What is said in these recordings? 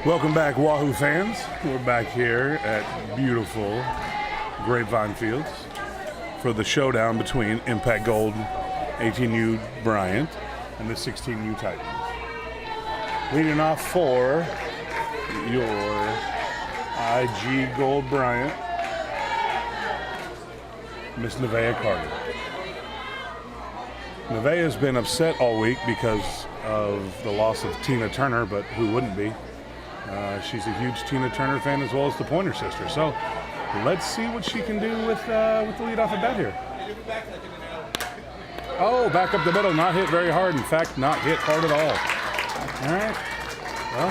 Welcome back, Wahoo fans. We're back here at beautiful Grapevine Fields for the showdown between Impact Gold 18U Bryant and the 16U Titans. Leading off for your IG Gold Bryant, Miss Nevaeh Carter. Nevaeh's been upset all week because of the loss of Tina Turner, but who wouldn't be? She's a huge Tina Turner fan as well as the Pointer Sister. So let's see what she can do with the lead off at bat here. Oh, back up the middle, not hit very hard. In fact, not hit hard at all. All right. Well,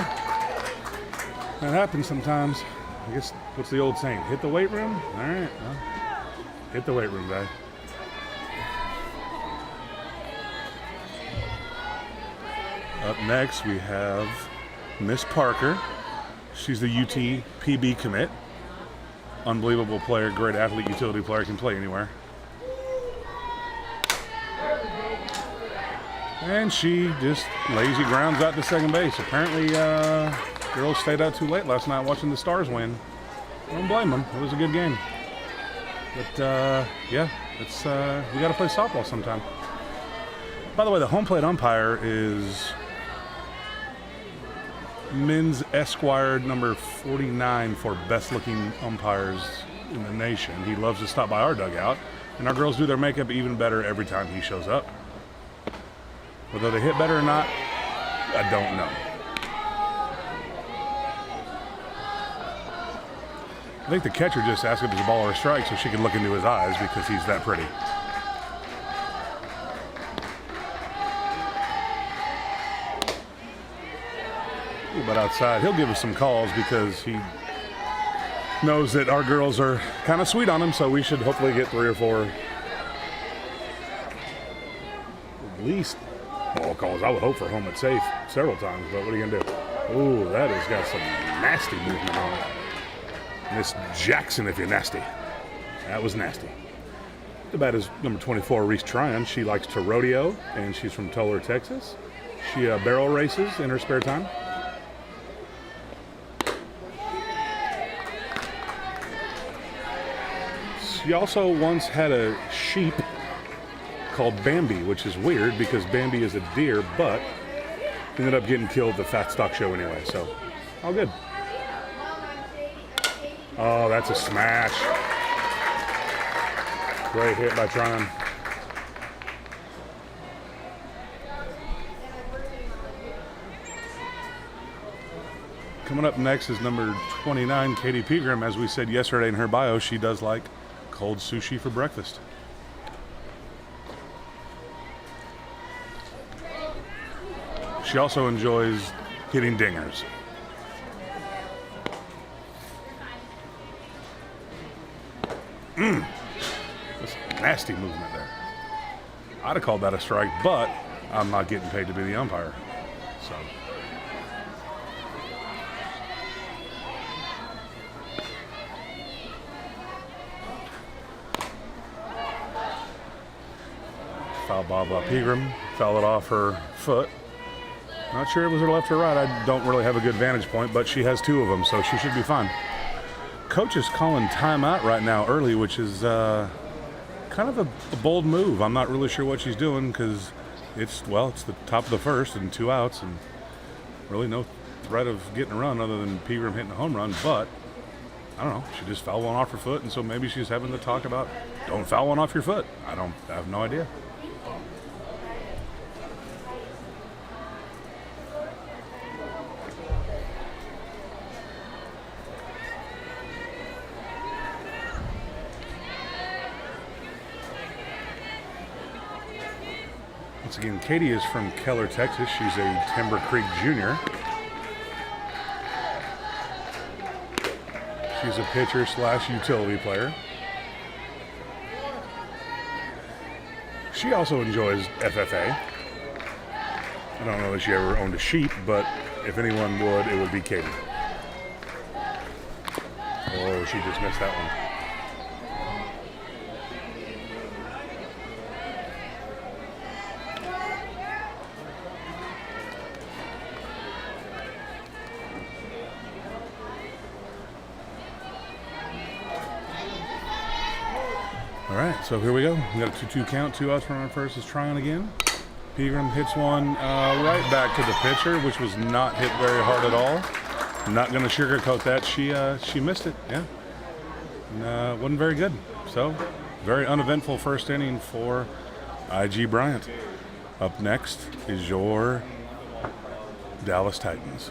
that happens sometimes. I guess, what's the old saying? Hit the weight room? All right. Well, hit the weight room, guy. Up next, we have Miss Parker. She's the UT PB commit. Unbelievable player, great athlete, utility player, can play anywhere. And she just lazy grounds out to second base. Apparently, girls stayed out too late last night watching the Stars win. I don't blame them. It was a good game. But, yeah, it's we got to play softball sometime. By the way, the home plate umpire is Men's Esquire number 49 for best looking umpires in the nation. He loves to stop by our dugout, and our girls do their makeup even better every time he shows up. Whether they hit better or not, I don't know. I think the catcher just asked if it was a ball or a strike so she could look into his eyes because he's that pretty. But outside, he'll give us some calls because he knows that our girls are kind of sweet on him, so we should hopefully get 3 or 4 at least ball calls. I would hope for home and safe several times, but what are you going to do? Ooh, that has got some nasty movement on it. Miss Jackson, if you're nasty. That was nasty. The bat is number 24, Reese Tryon. She likes to rodeo, and she's from Tolar, Texas. She barrel races in her spare time. She also once had a sheep called Bambi, which is weird because Bambi is a deer, but ended up getting killed at the Fat Stock Show anyway, so all good. Oh, that's a smash. Great hit by Tryon. Coming up next is number 29, Katie Pegram. As we said yesterday in her bio, she does like cold sushi for breakfast. She also enjoys hitting dingers. That's nasty movement there. I'd have called that a strike, but I'm not getting paid to be the umpire. So. Foul ball by Pegram. Foul it off her foot. Not sure it was her left or right. I don't really have a good vantage point, but she has 2 of them, so she should be fine. Coach is calling timeout right now early, which is kind of a bold move. I'm not really sure what she's doing because it's the top of the first and 2 outs and really no threat of getting a run other than Pegram hitting a home run, but I don't know. She just fouled one off her foot, and so maybe she's having to talk about don't foul one off your foot. I have no idea. Once again, Katie is from Keller, Texas. She's a Timber Creek junior. She's a pitcher / utility player. She also enjoys FFA. I don't know that she ever owned a sheep, but if anyone would, it would be Katie. Oh, she just missed that one. All right, so here we go. We got a 2-2 count. 2 outs from our first is trying again. Pegram hits one right back to the pitcher, which was not hit very hard at all. Not going to sugarcoat that. She missed it, yeah. And, wasn't very good. So, very uneventful first inning for IG Bryant. Up next is your Dallas Titans.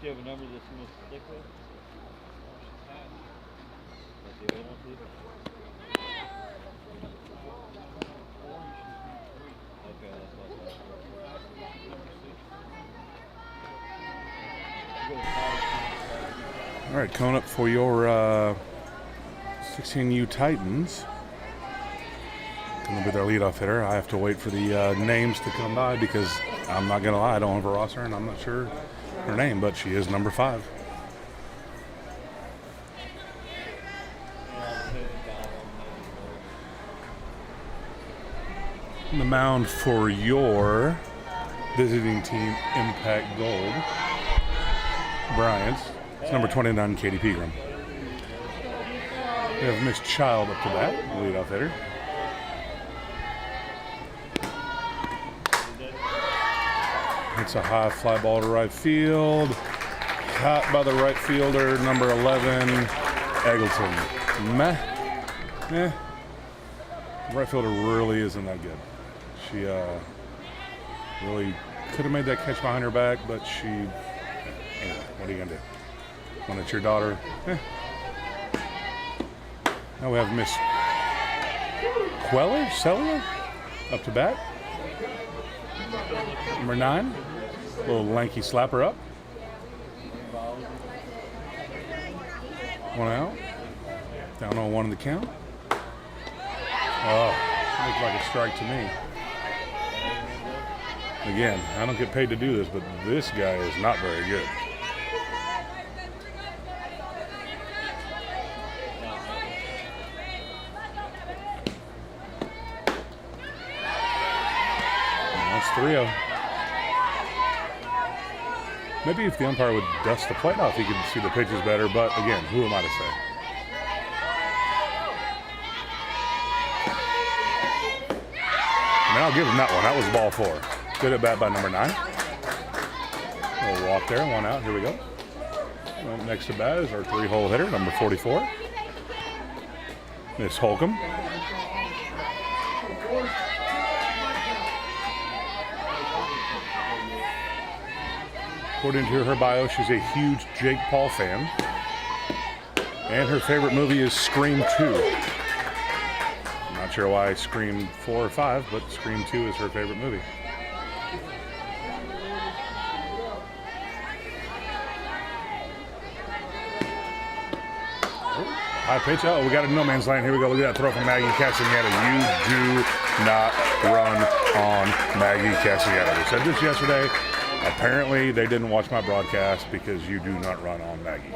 Do you have a number that's going to stick with? That's the other one, please? Okay, that's All right, coming up for your 16U Titans. Going to be their leadoff hitter. I have to wait for the names to come by because I'm not going to lie, I don't have a roster and I'm not sure her name, but she is number 5. On the mound for your visiting team, Impact Gold, Bryant. It's number 29, Katie Pegram. We have Miss Child up to bat, leadoff hitter. It's a high fly ball to right field. Caught by the right fielder, number 11, Eggleton. Meh. Right fielder really isn't that good. She really could have made that catch behind her back, but she, anyway, what are you going to do? When it's your daughter, Now we have Miss Celia up to bat. Number 9. Little lanky slapper up. 1 out. Down on 1 in the count. Oh, looked like a strike to me. Again, I don't get paid to do this, but this guy is not very good. And that's 3-0. Maybe if the umpire would dust the plate off, he could see the pitches better. But again, who am I to say? I mean, I'll give him that one. That was ball 4. Good at bat by number 9. We'll walk there. 1 out. Here we go. Next to bat is our 3-hole hitter, number 44. Miss Holcomb. According to her bio, she's a huge Jake Paul fan. And her favorite movie is Scream 2. I'm not sure why Scream 4 or 5, but Scream 2 is her favorite movie. High pitch. Oh, we got a no man's land. Here we go. Look at that throw from Maggie Castaneda. You do not run on Maggie Castaneda. We said this yesterday. Apparently, they didn't watch my broadcast because you do not run on Maggie.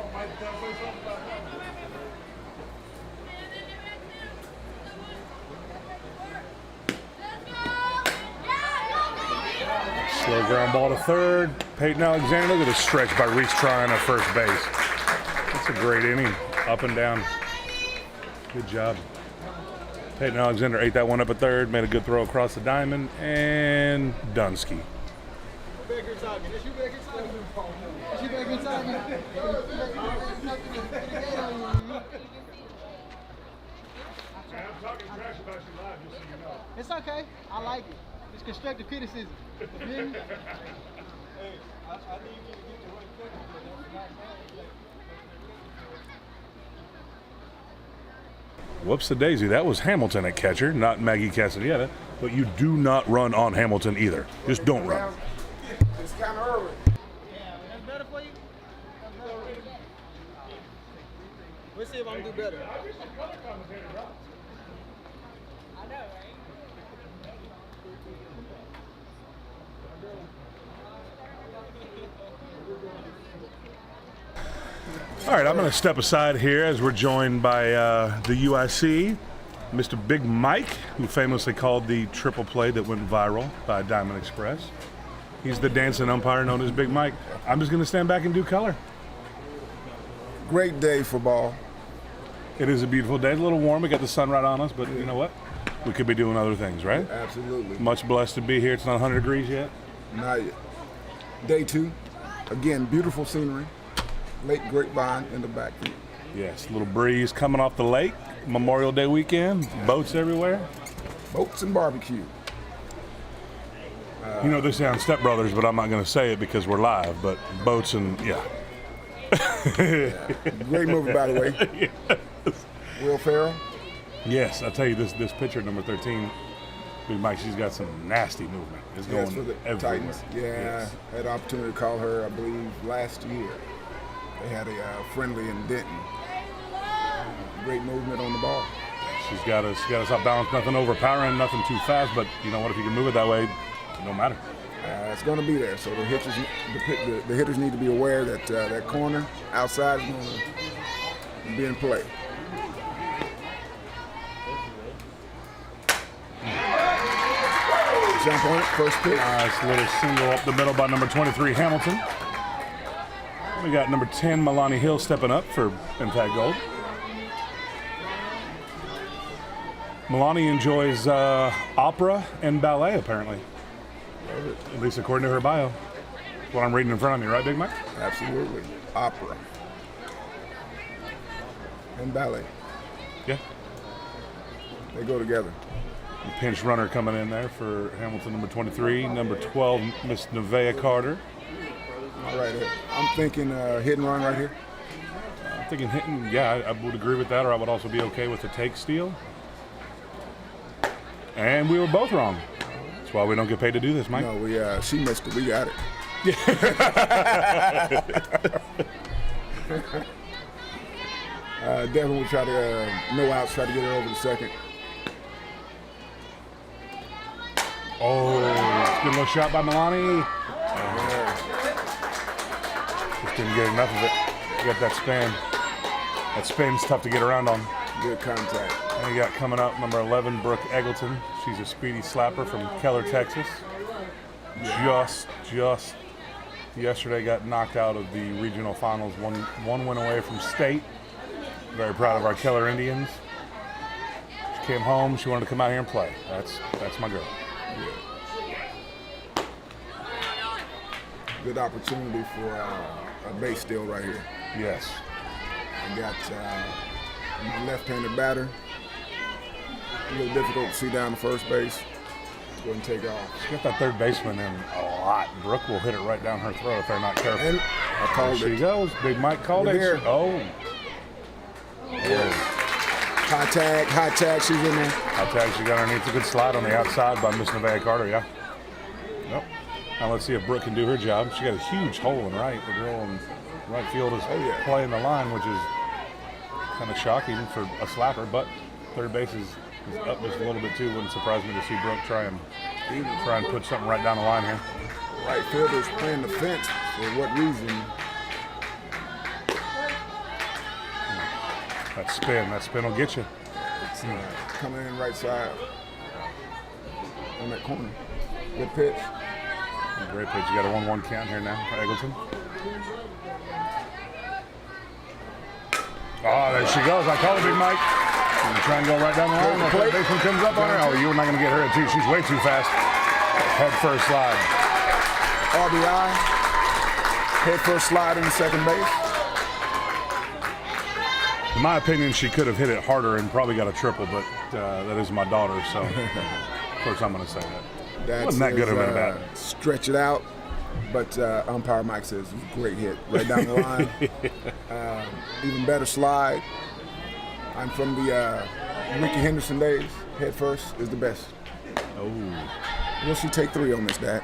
Slow ground ball to third. Peyton Alexander. Look at the stretch by Reese Tryon at first base. That's a great inning. Up and down. Good job. Peyton Alexander ate that one up at third, made a good throw across the diamond, and Dunsky. Back here inside me. That's you back inside me. That's you back inside me. I'm talking trash about you live, just so you know. It's okay. I like it. It's constructive criticism. You hear me? Hey, I need you to get the right catcher. Whoops-a-daisy, that was Hamilton at catcher, not Maggie Castaneda. But you do not run on Hamilton either. Just don't run. It's kind of early. Yeah, that's better for you? Let's see if I can do better. I know, right? All right, I'm going to step aside here as we're joined by the UIC, Mr. Big Mike, who famously called the triple play that went viral by Diamond Express. He's the dancing umpire known as Big Mike. I'm just going to stand back and do color. Great day for ball. It is a beautiful day. It's a little warm. We got the sun right on us, but you know what? We could be doing other things, right? Absolutely. Much blessed to be here. It's not 100 degrees yet. Not yet. Day 2. Again, beautiful scenery. Lake Grapevine in the backfield. Yes, a little breeze coming off the lake. Memorial Day weekend. Boats everywhere. Boats and barbecue. You know, they sound stepbrothers, but I'm not going to say it because we're live. But boats and, yeah. Great movie, by the way. Yes. Will Ferrell. Yes, I'll tell you, this pitcher, number 13, Big Mike, she's got some nasty movement. It's Yes, going for the everywhere. Titans. Yeah, Yes. had the opportunity to call her, I believe, last year. They had a friendly in Denton. Great movement on the ball. She's got us off balance, nothing overpowering, nothing too fast, but you know what, if you can move it that way, it don't matter. It's going to be there, so the hitters need to be aware that that corner outside is going to be in play. Jump on it, first pitch. Nice little single up the middle by number 23, Hamilton. We got number 10, Milani Hill, stepping up for Impact Gold. Milani enjoys opera and ballet, apparently. At least according to her bio. That's what I'm reading in front of me, right, Big Mike? Absolutely. Opera. And ballet. Yeah. They go together. Pinch runner coming in there for Hamilton, number 23. Number 12, Miss Nevaeh Carter. All right. I'm thinking hit and run right here. I'm thinking hitting, yeah, I would agree with that, or I would also be okay with the take steal. And we were both wrong. That's why we don't get paid to do this, Mike. No, she missed it. We got it. Devin will try to, no outs, try to get it over the second. Oh, good little shot by Milani. Just didn't get enough of it. You got that spin. That spin's tough to get around on. Good contact. And you got coming up number 11, Brooke Eggleton. She's a speedy slapper from Keller, Texas. Just yesterday got knocked out of the regional finals. One win away from state. Very proud of our Keller Indians. She came home. She wanted to come out here and play. That's my girl. Good opportunity for a base steal right here. Yes. I got my left-handed batter. A little difficult to see down the first base. Go ahead and take off. She got that third baseman in a lot. Brooke will hit it right down her throat if they're not careful. And I called There she it. goes. Big Mike called We're it. here. Oh. High tag, she's in there. High tag, she got underneath a good slide on the outside by Miss Nevaeh Carter, yeah. Yep. Now let's see if Brooke can do her job. She got a huge hole in right. The girl in right field is playing the line, which is kind of shocking for a slapper, but third base is up just a little bit too. Wouldn't surprise me to see Brooke try and put something right down the line here. Right fielder's playing the fence. For what reason? That spin will get you. It's coming in right side on that corner. Good pitch. Great pitch. You got a 1-1 count here now for Eggleton. Oh, there she goes. I call it, Big Mike. You try and go right down the line. If that baseman comes up on her, oh, you're not going to get her at 2. She's way too fast. Head first slide. RBI. Head first slide in the second base. In my opinion, she could have hit it harder and probably got a triple, but that is my daughter, so of course I'm going to say that. Wasn't that good of a bat. Stretch it out, but umpire Mike says it was a great hit right down the line. Even better slide. I'm from the Ricky Henderson days. Head first is the best. Oh. Will she take 3 on this, Dad?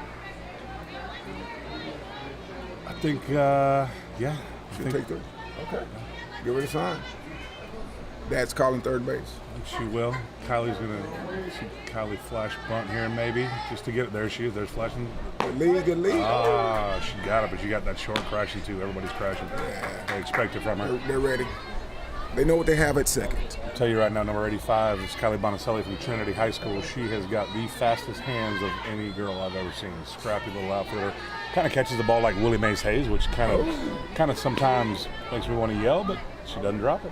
I think, yeah. She'll take 3. Okay. Give her the sign. Dad's calling third base. I think she will. Kylie's going to see Kylie flash bunt here maybe just to get it. There she is. There's flashing. Good lead, good lead. Ah, she got it, but you got that short crashing too. Everybody's crashing. Yeah. They expect it from her. They're ready. They know what they have at second. I'll tell you right now, number 85 is Kylie Bonicelli from Trinity High School. She has got the fastest hands of any girl I've ever seen. Scrappy little outfielder. Kind of catches the ball like Willie Mays Hayes, which kind of sometimes makes me want to yell, but she doesn't drop it.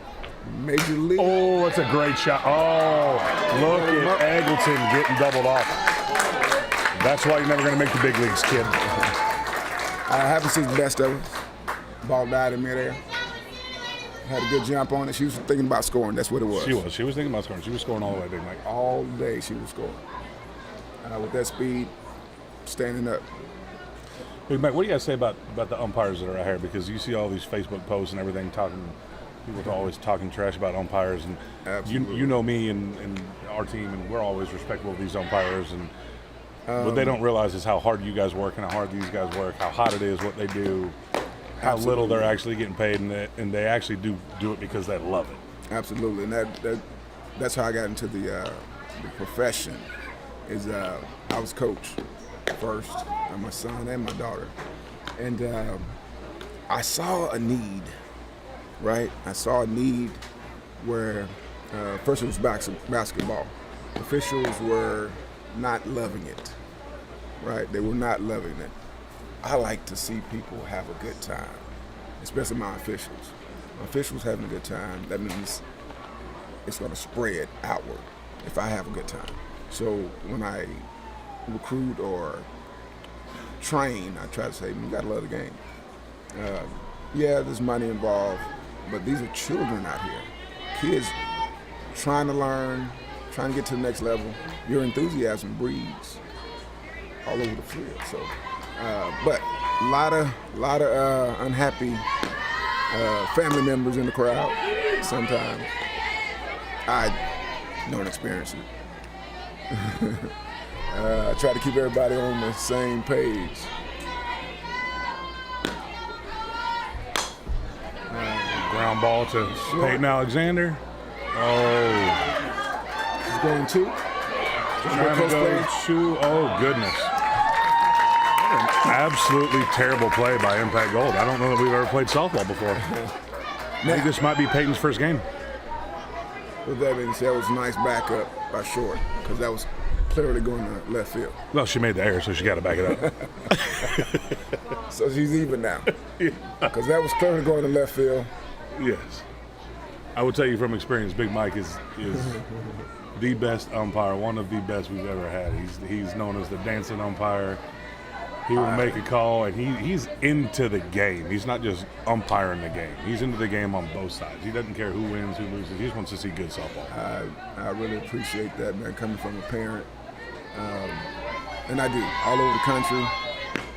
Major league. Oh, that's a great shot. Oh, look at Eggleton getting doubled off. That's why you're never going to make the big leagues, kid. I haven't seen the best of it. Ball died in midair. Had a good jump on it. She was thinking about scoring. That's what it was. She was. She was thinking about scoring. She was scoring all the way, Big Mike. All day she was scoring. With that speed, standing up. Big Mike, what do you guys say about the umpires that are out here? Because you see all these Facebook posts and everything people are always talking trash about umpires, and you know me and our team, and we're always respectful of these umpires, and what they don't realize is how hard you guys work and how hard these guys work, how hot it is, what they do, how little they're actually getting paid, and they actually do it because they love it. Absolutely, and that's how I got into the profession. Is I was coach first, my son and my daughter, and I saw a need. Right, I saw a need where first it was basketball. Officials were not loving it. Right, they were not loving it. I like to see people have a good time, especially my officials. My officials having a good time, that means it's going to spread outward if I have a good time. So when I recruit or train, I try to say, you got to love the game. Yeah, there's money involved, but these are children out here. Kids trying to learn, trying to get to the next level. Your enthusiasm breeds all over the field. So, but a lot of unhappy family members in the crowd. Sometimes I don't experience it. I try to keep everybody on the same page. Ground ball to Peyton Alexander. Oh. He's going 2. Trying to go 2. Oh, goodness. What an absolutely terrible play by Impact Gold. I don't know that we've ever played softball before. I think this might be Peyton's first game. With that being said, it was a nice backup by short, because that was clearly going to left field. Well, she made the error, so she got to back it up. So she's even now. Because that was clearly going to left field. Yes. I will tell you from experience, Big Mike is the best umpire, one of the best we've ever had. He's known as the dancing umpire. He will make a call, and he's into the game. He's not just umpiring the game. He's into the game on both sides. He doesn't care who wins, who loses. He just wants to see good softball. I really appreciate that, man, coming from a parent. And I do. All over the country,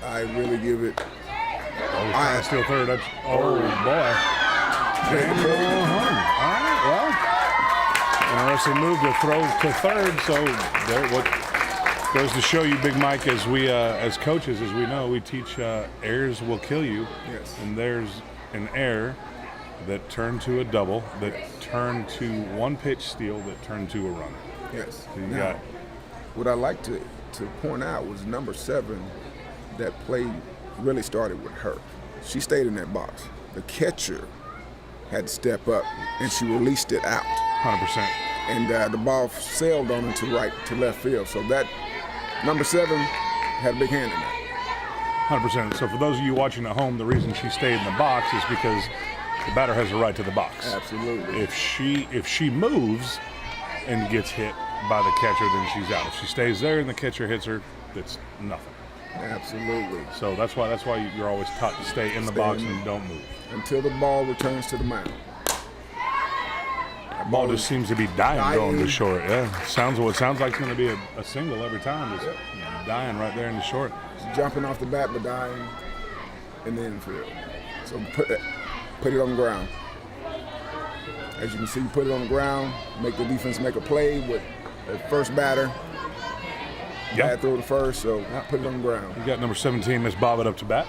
I really give it. Oh, trying to steal third. That's, boy. Daniel Hunt. All right, well, interesting move to throw to third. So what goes to show you, Big Mike, as we as coaches, as we know, we teach errors will kill you. Yes. And there's an error that turned to a double, that turned to one pitch steal, that turned to a runner. Yes. So you now, got. What I like to point out was number 7, that play really started with her. She stayed in that box. The catcher had to step up, and she released it out. 100%. And the ball sailed on into right to left field. So that number 7 had a big hand in that. 100%. So for those of you watching at home, the reason she stayed in the box is because The batter has the right to the box. Absolutely. If she moves and gets hit by the catcher, then she's out. If she stays there and the catcher hits her, it's nothing. Absolutely. So that's why you're always taught to stay in the box and don't move. Until the ball returns to the mound. Ball just seems to be dying going to short. Yeah, sounds like it's going to be a single every time. Just dying right there in the short. Jumping off the bat, but dying in the infield. So put it on the ground. As you can see, put it on the ground, make the defense make a play with the first batter. Yeah, Bad throw to first, so put it on the ground. We got number 17, Miss Bobbitt, up to bat.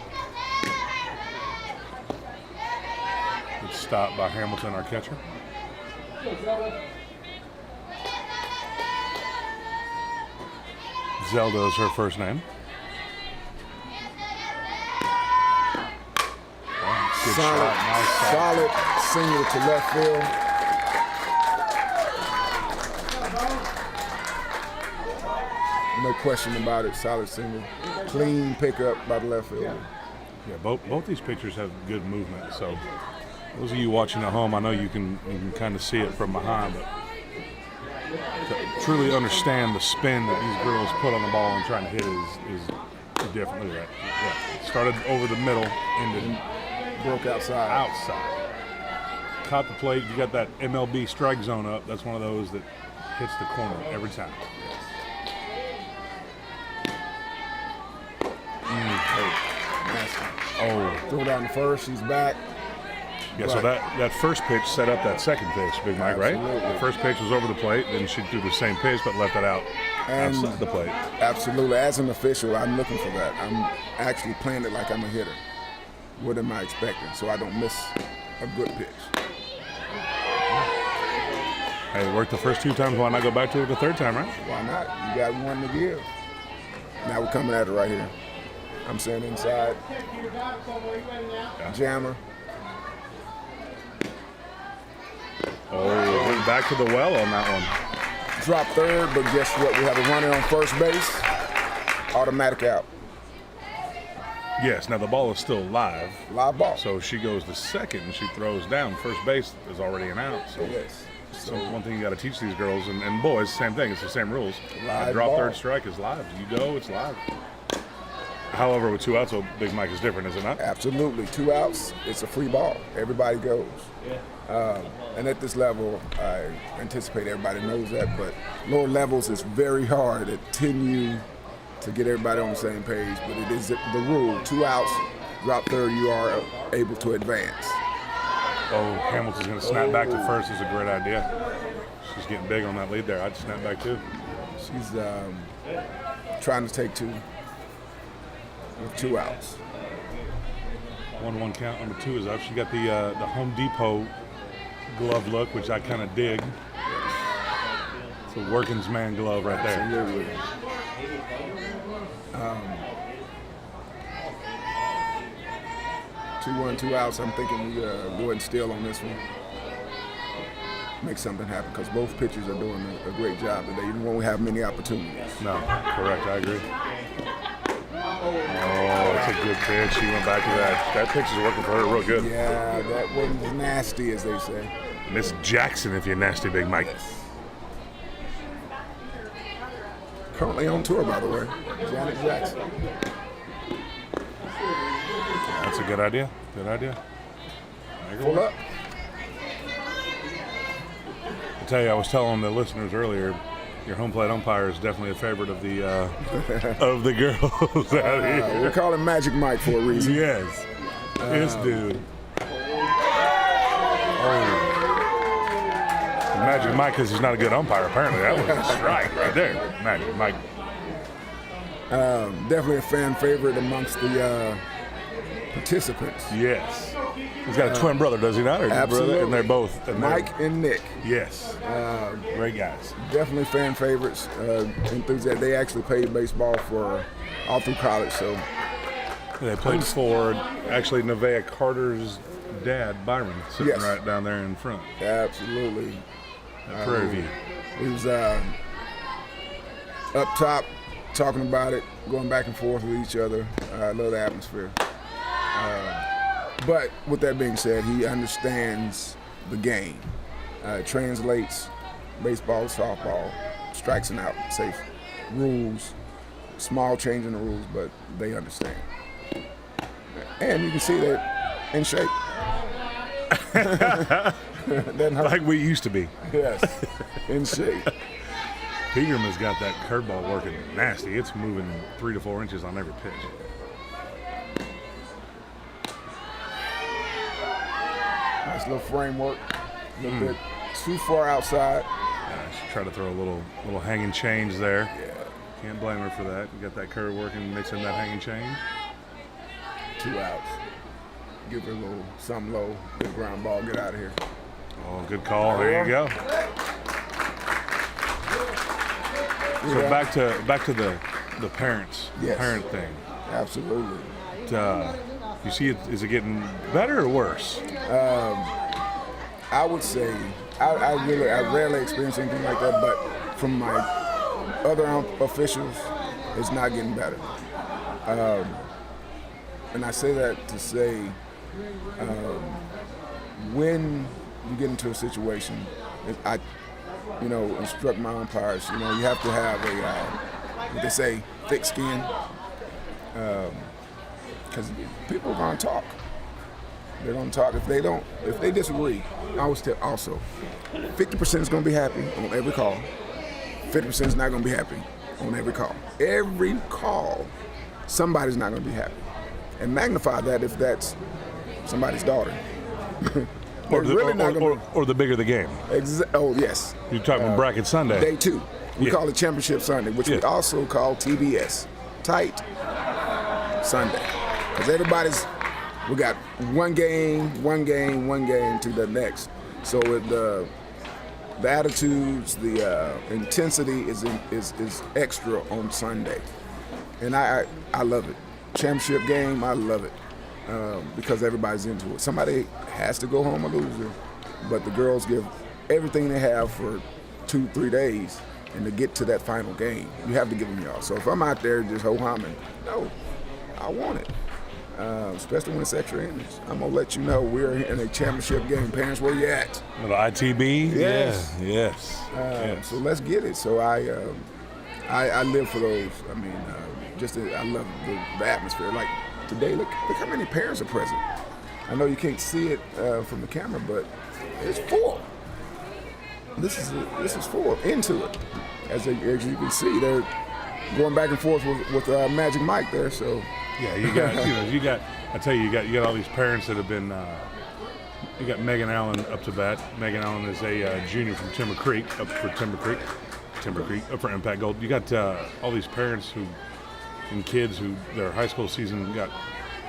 Good stop by Hamilton, our catcher. Zelda is her first name. Good shot, nice shot. Solid single to left field. No question about it. Solid single. Clean pickup by the left field. Yeah, both these pitchers have good movement. So those of you watching at home, I know you can kind of see it from behind, but to truly understand the spin that these girls put on the ball and trying to hit is different. Look at that. Yeah. Started over the middle, ended Broke outside. Caught the plate. You got that MLB strike zone up. That's one of those that hits the corner every time. Throw down the first. She's back. Yeah, so that first pitch set up that second pitch, Big Mike, right? Absolutely. The first pitch was over the plate, then she threw the same pitch but left it out outside the plate. Absolutely. As an official, I'm looking for that. I'm actually playing it like I'm a hitter. What am I expecting? So I don't miss a good pitch. Hey, it worked the first two times. Why not go back to it the third time, right? Why not? You got one to give. Now we're coming at it right here. I'm saying inside. Jammer. Oh, went back to the well on that one. Drop third, but guess what? We have a runner on first base. Automatic out. Yes, now the ball is still live. Live ball. So she goes to second and she throws down. First base is already an out. So, Yes. so one thing you got to teach these girls and boys, same thing. It's the same rules. Live Drop ball. third strike is live. You go, it's live. However, with two outs, so Big Mike is different, is it not? Absolutely. 2 outs, it's a free ball. Everybody goes. And at this level, I anticipate everybody knows that, but lower levels is very hard at 10U to get everybody on the same page, but it is the rule. 2 outs, drop third, you are able to advance. Oh, Hamilton's going to snap back to first is a great idea. She's getting big on that lead there. I'd snap back too. She's trying to take 2 with 2 outs. 1-1 count. Number 2 is up. She got the Home Depot glove look, which I kind of dig. It's a working's man glove right there. Absolutely. 2-1, 2 outs. I'm thinking we go ahead and steal on this one. Make something happen because both pitchers are doing a great job today. You won't have many opportunities. No, correct. I agree. Oh, that's a good pitch. She went back to that. That pitch is working for her real good. Yeah, that one's nasty, as they say. Miss Jackson, if you're nasty, Big Mike. Currently on tour, by the way. Janet Jackson. That's a good idea. Good idea. Pull up. I tell you, I was telling the listeners earlier, your home plate umpire is definitely a favorite of the of the girls out here. We call him Magic Mike for a reason. Yes, this dude. Oh, Magic Mike, because he's not a good umpire. Apparently, that was a strike right there. Magic Mike. Definitely a fan favorite amongst the participants. Yes. He's got a twin brother, does he not? Or Absolutely. Brother? And they're both. And Mike and Nick. Yes. Great guys. Definitely fan favorites. Enthusiastic. They actually played baseball for all through college. So They played for actually Nevaeh Carter's dad, Byron, sitting Yes. right down there in front. absolutely, At Prairie View. he was up top talking about it, going back and forth with each other. I love the atmosphere. But with that being said, he understands the game. Translates baseball, softball, strikes and out, safe rules, small change in the rules, but they understand. And you can see they're in shape. Doesn't hurt. Like we used to be. Yes, in shape. Pegram has got that curveball working nasty. It's moving 3 to 4 inches on every pitch. Nice little framework. A little bit too far outside. She tried to throw a little hanging change there. Yeah. Can't blame her for that. You got that curve working, mixing that hanging change. 2 outs. Give her a little something low. Get a ground ball. Get out of here. Oh, good call. There you go. So back to the parents, Yes. parent thing. Absolutely. You see, is it getting better or worse? I would say I rarely experience anything like that, but from my other officials, it's not getting better. And I say that to say, when you get into a situation, I instruct my umpires. You have to have what they say, thick skin, because people are going to talk. They're going to talk. If they disagree, I always tell also, 50% is going to be happy on every call. 50% is not going to be happy on every call. Every call, somebody's not going to be happy. And magnify that if that's somebody's daughter. Or Or the bigger the game. Oh, yes. You're talking Bracket Sunday. Day 2. We Yeah. call it Championship Sunday, which we also call TBS. Tight Sunday. Because we got one game to the next. So the attitudes, the intensity is extra on Sunday. And I love it. Championship game, I love it. Because everybody's into it. Somebody has to go home a loser, but the girls give everything they have for 2-3 days, and to get to that final game, you have to give them y'all. So if I'm out there just ho-humming, no, I want it. Especially when it's extra innings. I'm gonna let you know we're in a championship game. Parents, where you at? Little ITB. Yes. Yeah. Yes. So let's get it. So I live for those. I mean, I love the atmosphere. Like today, look how many parents are present. I know you can't see it from the camera, but it's full. This is full into it. As you can see, they're going back and forth with Magic Mike there. So Yeah, you got. I tell you, you got all these parents that have been. You got Megan Allen up to bat. Megan Allen is a junior from Timber Creek, up for Impact Gold. You got all these parents and kids who their high school season got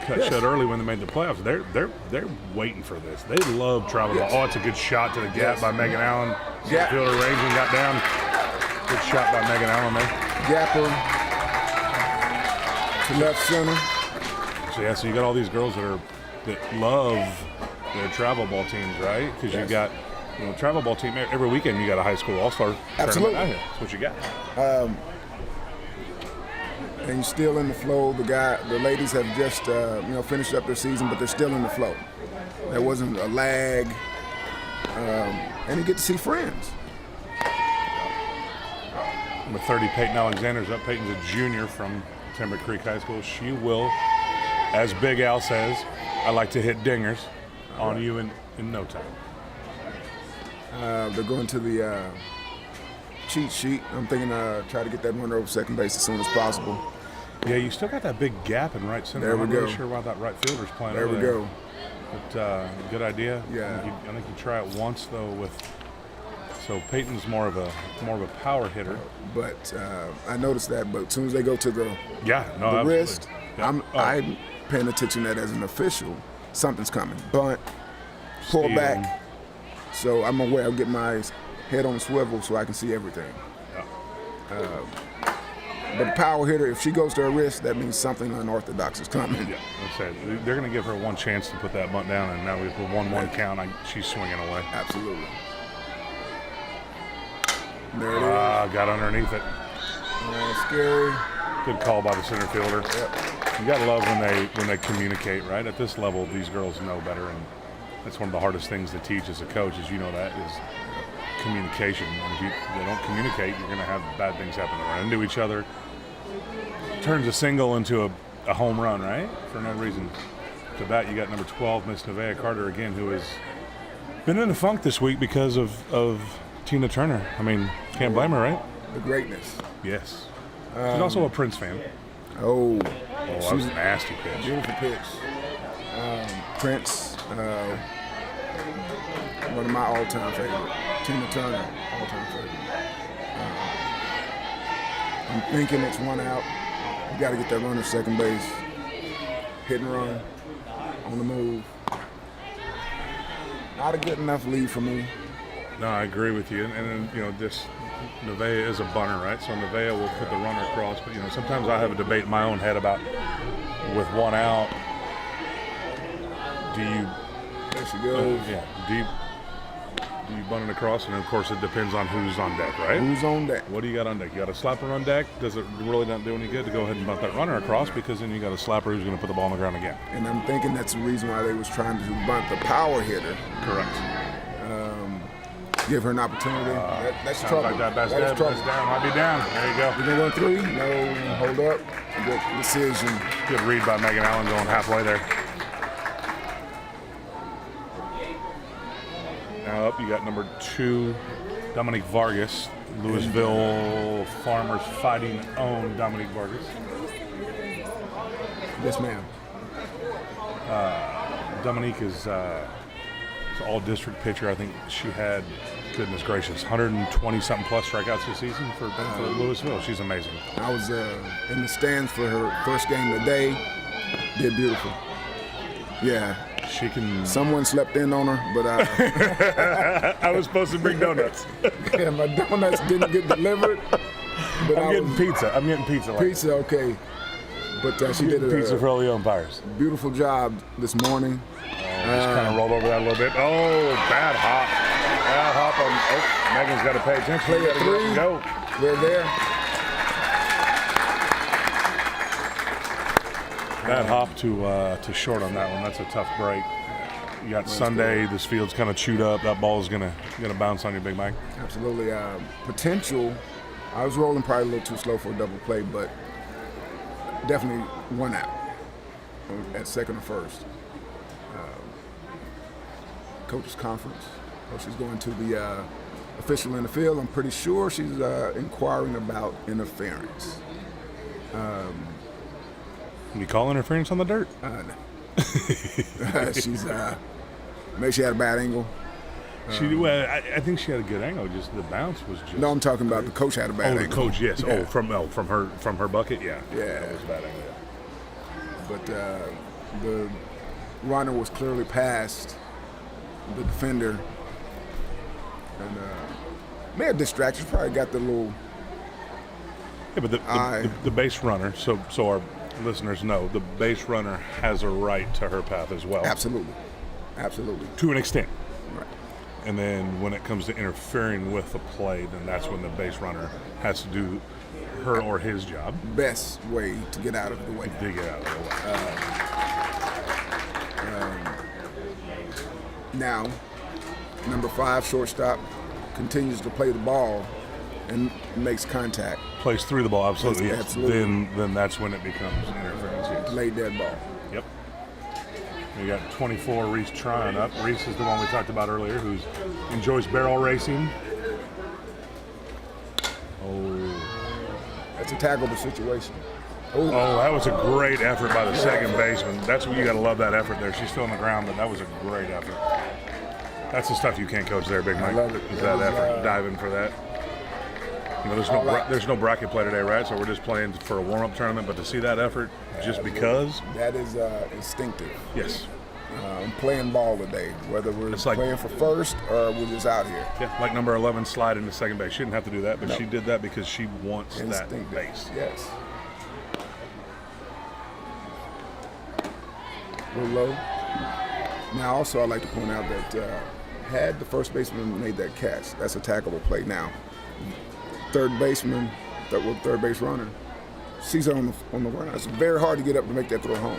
cut shut early when they made the playoffs. They're waiting for this. They love travel ball. Oh, it's a good shot to the gap by Megan Allen. Yeah. Fielder range and got down. Good shot by Megan Allen there. Gapper to left center. So you got all these girls that love their travel ball teams, right? Because you got travel ball team every weekend. You got a high school all-star Absolutely. tournament out here. That's what you got. And you're still in the flow. The ladies have just finished up their season, but they're still in the flow. There wasn't a lag, and you get to see friends. Number 30, Peyton Alexander's up. Peyton's a junior from Timber Creek High School. She will, as Big Al says, I like to hit dingers on you in no time. They're going to the cheat sheet. I'm thinking try to get that runner over second base as soon as possible. Yeah, you still got that big gap in right center. There we I'm not really go. sure why that right fielder's playing There over we there. go. But good idea. Yeah. I think you try it once though so Peyton's more of a power hitter. But I noticed that. But as soon as they go to the Absolutely. wrist, Yeah. I'm paying attention that as an official, something's coming. Bunt, pull Steal. back. So I'm aware. I'll get my head on the swivel so I can see everything. But the power hitter, if she goes to her wrist, that means something unorthodox is coming. Yeah, I said they're going to give her one chance to put that bunt down, and now with the 1-1 count, she's swinging away. Absolutely. There it is. Got underneath it. Scary. Good call by the center fielder. Yep. You gotta love when they communicate, right? At this level, these girls know better, and that's one of the hardest things to teach as a coach, is that is communication. And if they don't communicate, you're gonna have bad things happen. They run into each other, turns a single into a home run, right? For no reason. To bat, you got number 12, Miss Nevaeh Carter again, who has been in a funk this week because of Tina Turner. I mean, can't blame her, right? The greatness. Yes. She's also a Prince fan. Oh, that was a nasty pitch. Beautiful pitch. Prince, one of my all-time favorite. Tina Turner, all-time favorite. I'm thinking it's one out. You got to get that runner second base. Hit and run. On the move. Not a good enough lead for me. No, I agree with you. And then, this Nevaeh is a bunter, right? So Nevaeh will put the runner across. But, sometimes I have a debate in my own head about, with one out, do you... There she goes. Do you bunt it across? And, of course, it depends on who's on deck, right? Who's on deck? What do you got on deck? You got a slapper on deck? Does it really not do any good to go ahead and bunt that runner across? Because then you got a slapper who's going to put the ball on the ground again. And I'm thinking that's the reason why they was trying to bunt the power hitter. Correct. Give her an opportunity. That's Sounds trouble. like that. That's That is dead. trouble. That's down. Might be down. There you go. You gonna run three? No. Hold up. Good decision. Good read by Megan Allen going halfway there. Now up, you got number 2, Dominique Vargas. Louisville Farmers Fighting own Dominique Vargas. Yes, ma'am. Dominique is all-district pitcher. I think she had, goodness gracious, 120-something plus strikeouts this season for Louisville. She's amazing. I was in the stands for her first game today. Did beautiful. Yeah. She can... Someone slept in on her, but I was supposed to bring donuts. yeah, my donuts didn't get delivered. But I'm getting pizza. I'm getting pizza. Pizza, okay. But she did pizza for all the umpires. Beautiful job this morning. Just kind of rolled over that a little bit. Oh, bad hop. Bad hop on... Megan's got to pay attention. Play at 3. Go. We're there. Bad hop to short on that one. That's a tough break. You got Sunday. This field's kind of chewed up. That ball is gonna bounce on you, Big Mike. Absolutely. Potential. I was rolling probably a little too slow for a double play, but definitely one out at second or first. Coach's conference. She's going to the official in the field. I'm pretty sure she's inquiring about interference. You call interference on the dirt? No. She's maybe she had a bad angle. I think she had a good angle. Just the bounce was just. No, I'm talking about the coach had a bad angle. The coach, yes. Yeah. From her bucket, yeah. Yeah. That was a bad angle. But the runner was clearly past the defender, and may have distracted. Probably got the little. Yeah, but the base runner. So our listeners know the base runner has a right to her path as well. Absolutely. To an extent. Right. And then when it comes to interfering with the play, then that's when the base runner has to do her or his job. Best way to get out of the way. To get out of the way. Now, number 5 shortstop continues to play the ball and makes contact. Plays through the ball, absolutely. Yes. Absolutely. Then that's when it becomes interference. Yes. Lay dead ball. Yep. You got 24, Reese Tryon up. Reese is the one we talked about earlier, who enjoys barrel racing. Oh. That's a tackleable situation. Oh, that was a great effort by the second baseman. That's what you got to love, that effort there. She's still on the ground, but that was a great effort. That's the stuff you can't coach there, Big Mike. I love it. Is that effort, diving for that. There's no bracket play today, right? So we're just playing for a warm-up tournament. But to see that effort, just because. That is instinctive. Yes. I'm playing ball today, whether we're playing for first or we're just out here. Yeah, like number 11 slide into second base. She didn't have to do that, but she did that because she wants that base. Yes. A little low. Now, also, I'd like to point out that had the first baseman made that catch, that's a tackleable play. Now, third baseman, third base runner, sees her on the run. It's very hard to get up to make that throw home.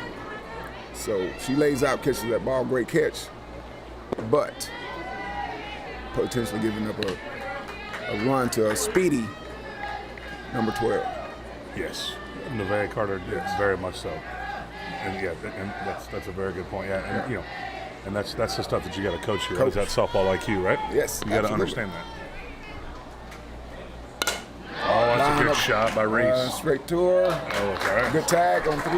So she lays out, catches that ball, great catch, but potentially giving up a run to a speedy number 12. Yes, Nevaeh Carter did very much so. And yeah, and that's a very good point. Yeah, and you know, and that's the stuff that you got to coach here. Is that softball IQ, right? Yes, you got to understand that. Oh, that's a good shot by Reese. Straight to her. Oh, it's all right. Good tag on 3.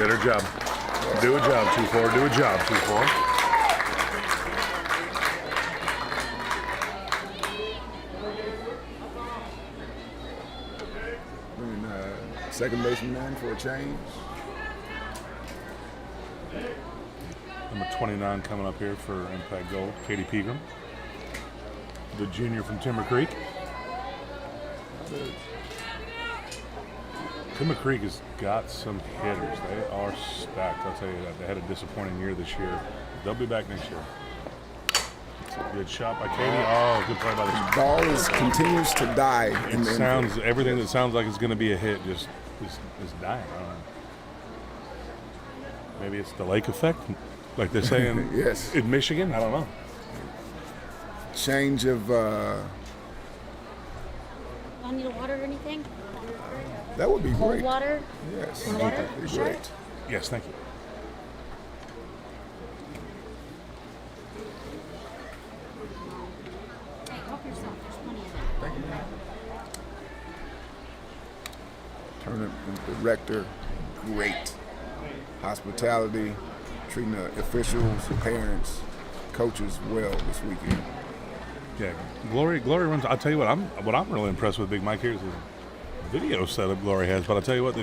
Did her job. Do a job, 2-4. Do a job, 2-4. Bringing second baseman in for a change. Number 29 coming up here for Impact Gold, Katie Pegram, the junior from Timber Creek. Timber Creek has got some hitters. They are stacked. I'll tell you that. They had a disappointing year this year. They'll be back next year. It's a good shot by Katie. Oh, good play by the Ball continues to die. Everything that sounds like it's going to be a hit just is dying. I don't know. Maybe it's the lake effect, like they say in, yes. in Michigan. I don't know. Change of. I need a water or anything? That would be Cold great. water? Yes. Want water? That'd be Sure. great. Yes, thank you. Hey, help yourself. There's plenty of that. Tournament director, great. Hospitality, treating the officials, parents, coaches well this weekend. Yeah, Glory runs. I'll tell you what I'm really impressed with Big Mike here is the video setup Glory has. But I'll tell you what,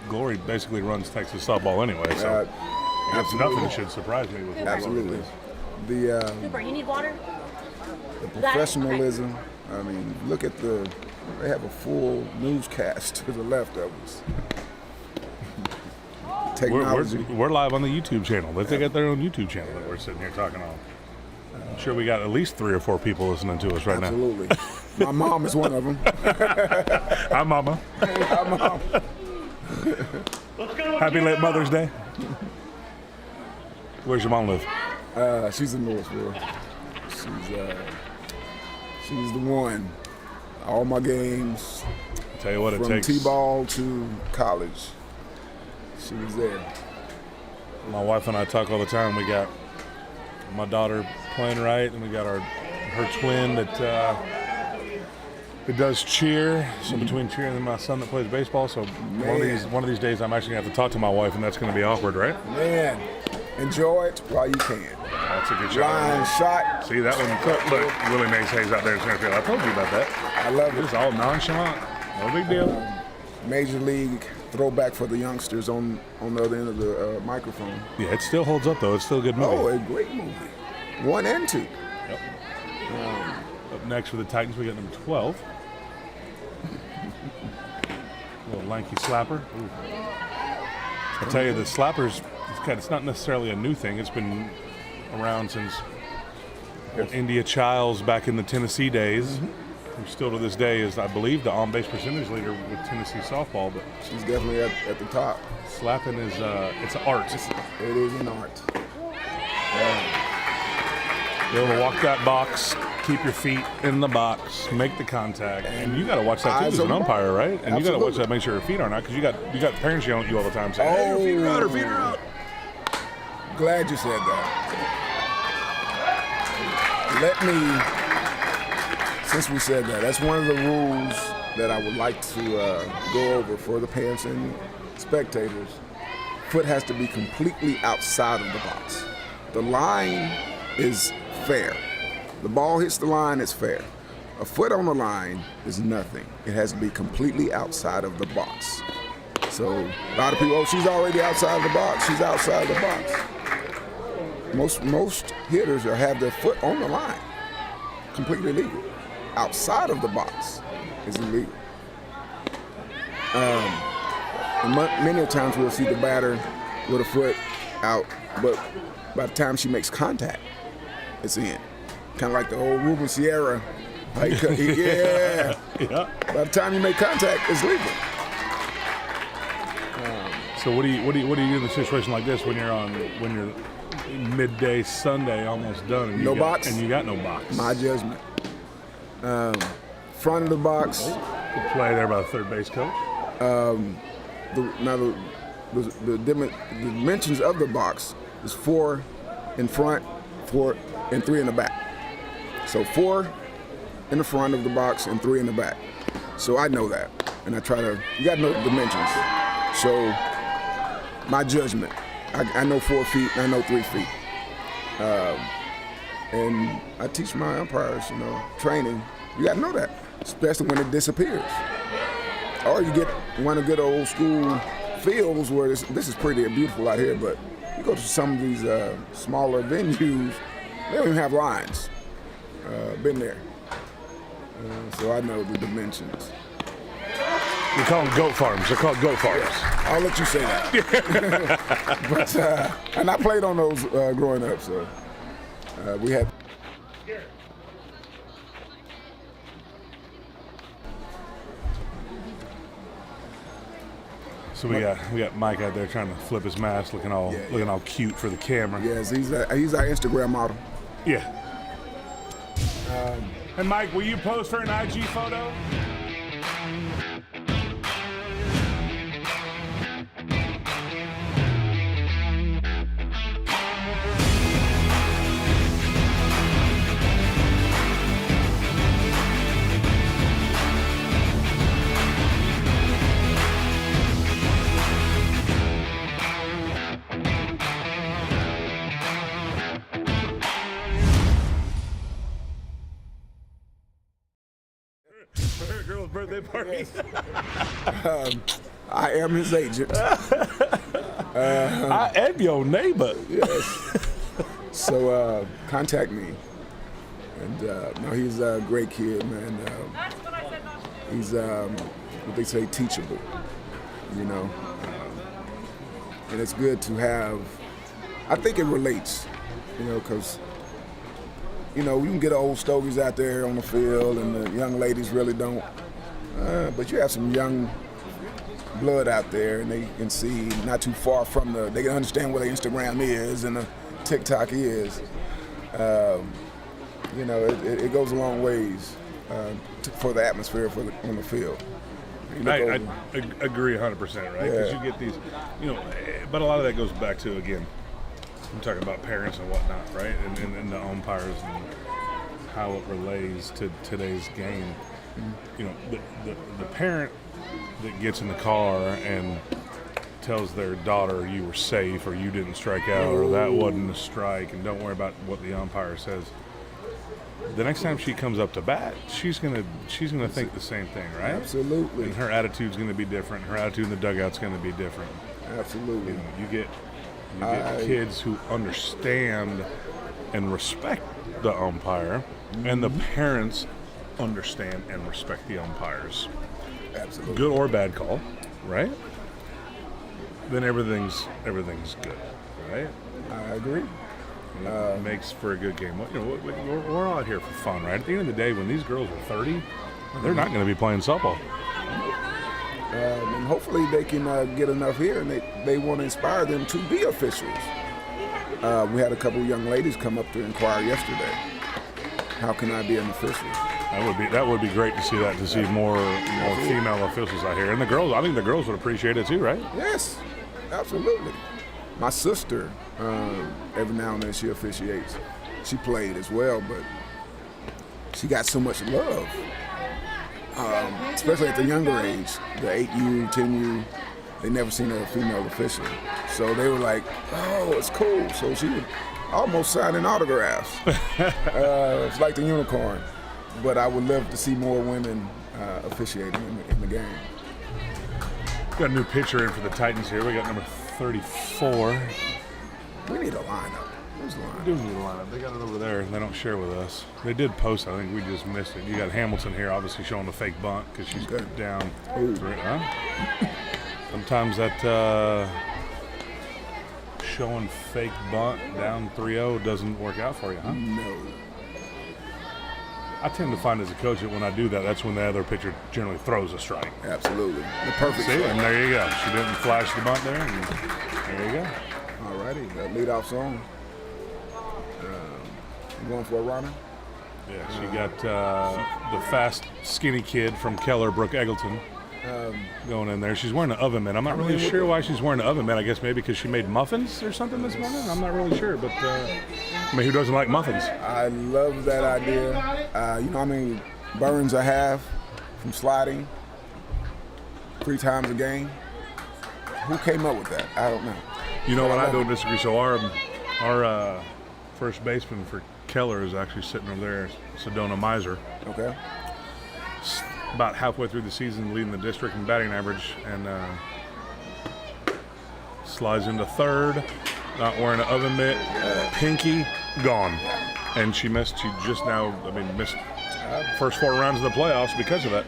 Glory basically runs Texas softball anyway. So that's nothing that should surprise me with what Absolutely. Glory does. Cooper, you need water? The professionalism. I mean, look at they have a full newscast to the left of us. Technology. We're live on the YouTube channel. They got their own YouTube channel that we're sitting here talking on. I'm sure we got at least 3 or 4 people listening to us right Absolutely. My mom is one of them. now. Hi, Mama. Hi, Mom. Happy late Mother's Day. Where's your mom live? She's in Louisville. She's the one. All my games, I'll tell you what, it from takes. T-ball to college, she was there. My wife and I talk all the time. We got my daughter playing right, and we got her twin that does cheer. So between cheer and my son that plays baseball, so one of these days I'm actually gonna have to talk to my wife, and that's gonna be awkward, right? Man, enjoy it while you can. That's a good shot. Line shot. See that one? Look, Willie Mays Hayes out there in center field. I told you about that. I love It's it. all nonchalant. No big deal. Major league throwback for the youngsters on the other end of the microphone. Yeah, it still holds up though. It's still a good movie. Oh, a great movie. 1 and 2. Yep. Up next for the Titans, we got number 12. Little lanky slapper. Ooh. I tell you, the slappers, it's not necessarily a new thing. It's been around since India Childs back in the Tennessee days. Who still to this day is, I believe, the on-base percentage leader with Tennessee softball. But She's definitely at the top. slapping is it's an art. It is an art. Be able to walk that box, keep your feet in the box, make the contact, and you got to watch that too Eyes as an on the umpire, ball. right? And you got to watch Absolutely. that, make sure your feet aren't out, because you got parents yelling at you all the time saying, "Hey, her feet are out, her feet are out." Glad you said that. Let me, since we said that, that's one of the rules that I would like to go over for the parents and spectators. Foot has to be completely outside of the box. The line is fair. The ball hits the line, it's fair. A foot on the line is nothing. It has to be completely outside of the box. So a lot of people, she's already outside of the box. She's outside of the box. Most hitters have their foot on the line. Completely legal. Outside of the box is illegal. Many times we'll see the batter with a foot out, but by the time she makes contact, it's in. Kind of like the old Ruben Sierra. Yeah. Yeah. By the time you make contact, it's legal. So what do you do in a situation like this when you're midday Sunday almost done and No box? and you got no box? My judgment. Front of the box. Good play there by the third base coach. The dimensions of the box is 4 in front, 4 and 3 in the back. So 4 in the front of the box and 3 in the back. So I know that, and I try to. You got to know the dimensions. So my judgment, I know 4 feet and I know 3 feet, and I teach my umpires, training. You got to know that, especially when it disappears. Or you get one of the good old school fields where this is pretty and beautiful out here, but you go to some of these smaller venues, they don't even have lines. Been there. So I know the dimensions. We call them goat farms. They're called goat farms. I'll let you say that. But and I played on those growing up, so we had. So we got Mike out there trying to flip his mask, looking all cute for the camera. Yes, he's our Instagram model. Yeah. And Mike, will you pose for an IG photo? For her girl's birthday party. I am his agent. I am your neighbor. Yes. So contact me. And no, he's a great kid, man. He's what they say, teachable. And it's good to have. I think it relates, because. We can get old stogies out there on the field, and the young ladies really don't. But you have some young blood out there, and they can see not too far from they can understand what the Instagram is and the TikTok is. It goes a long ways for the atmosphere on the field. I agree 100%, right? Because you get these, but a lot of that goes back to, again, I'm talking about parents and whatnot, right? And the umpires and how it relates to today's game. The parent that gets in the car and tells their daughter you were safe or you didn't strike out or that wasn't a strike and don't worry about what the umpire says. The next time she comes up to bat, she's gonna think the same thing, right? Absolutely. And her attitude's gonna be different. Her attitude in the dugout's gonna be different. Absolutely. You get kids who understand and respect the umpire, and the parents understand and respect the umpires. Absolutely. Good or bad call, right? Then everything's good, right? I agree. Makes for a good game. We're all out here for fun, right? At the end of the day, when these girls are 30, they're not going to be playing softball. And hopefully they can get enough here, and they want to inspire them to be officials. We had a couple of young ladies come up to inquire yesterday. How can I be an official? That would be great to see that, to see more female officials out here. And the girls, I think the girls would appreciate it too, right? Yes, absolutely. My sister, every now and then she officiates. She played as well, but she got so much love, especially at the younger age, the 8U, 10U. They never seen a female official. So they were like, oh, it's cool. So she would almost sign in autographs. It's like the unicorn. But I would love to see more women officiating in the game. Got a new pitcher in for the Titans here. We got number 34. We need a lineup. Where's the lineup? We do need a lineup. They got it over there. They don't share with us. They did post. I think we just missed it. You got Hamilton here, obviously showing the fake bunt because she's down. Huh? Sometimes that showing fake bunt down 3-0 doesn't work out for you, huh? No. I tend to find as a coach that when I do that, that's when the other pitcher generally throws a strike. Absolutely. The perfect See, strike. and there you go. She didn't flash the bunt there, and there you go. All righty. Leadoff song. You going for a runner? Yeah, she got the fast, skinny kid from Keller, Brooke Eggleton, going in there. She's wearing an oven mitt. I'm not really sure why she's wearing an oven mitt. I guess maybe because she made muffins or something this morning. I'm not really sure, but I mean, who doesn't like muffins? I love that idea. You know how many burns I have from sliding 3 times a game? Who came up with that? I don't know. You know what? I don't disagree. So our first baseman for Keller is actually sitting over there, Sedona Miser. Okay. About halfway through the season, leading the district in batting average, and slides into third, not wearing an oven mitt, pinky gone, and she missed. She just now, missed first 4 rounds of the playoffs because of that.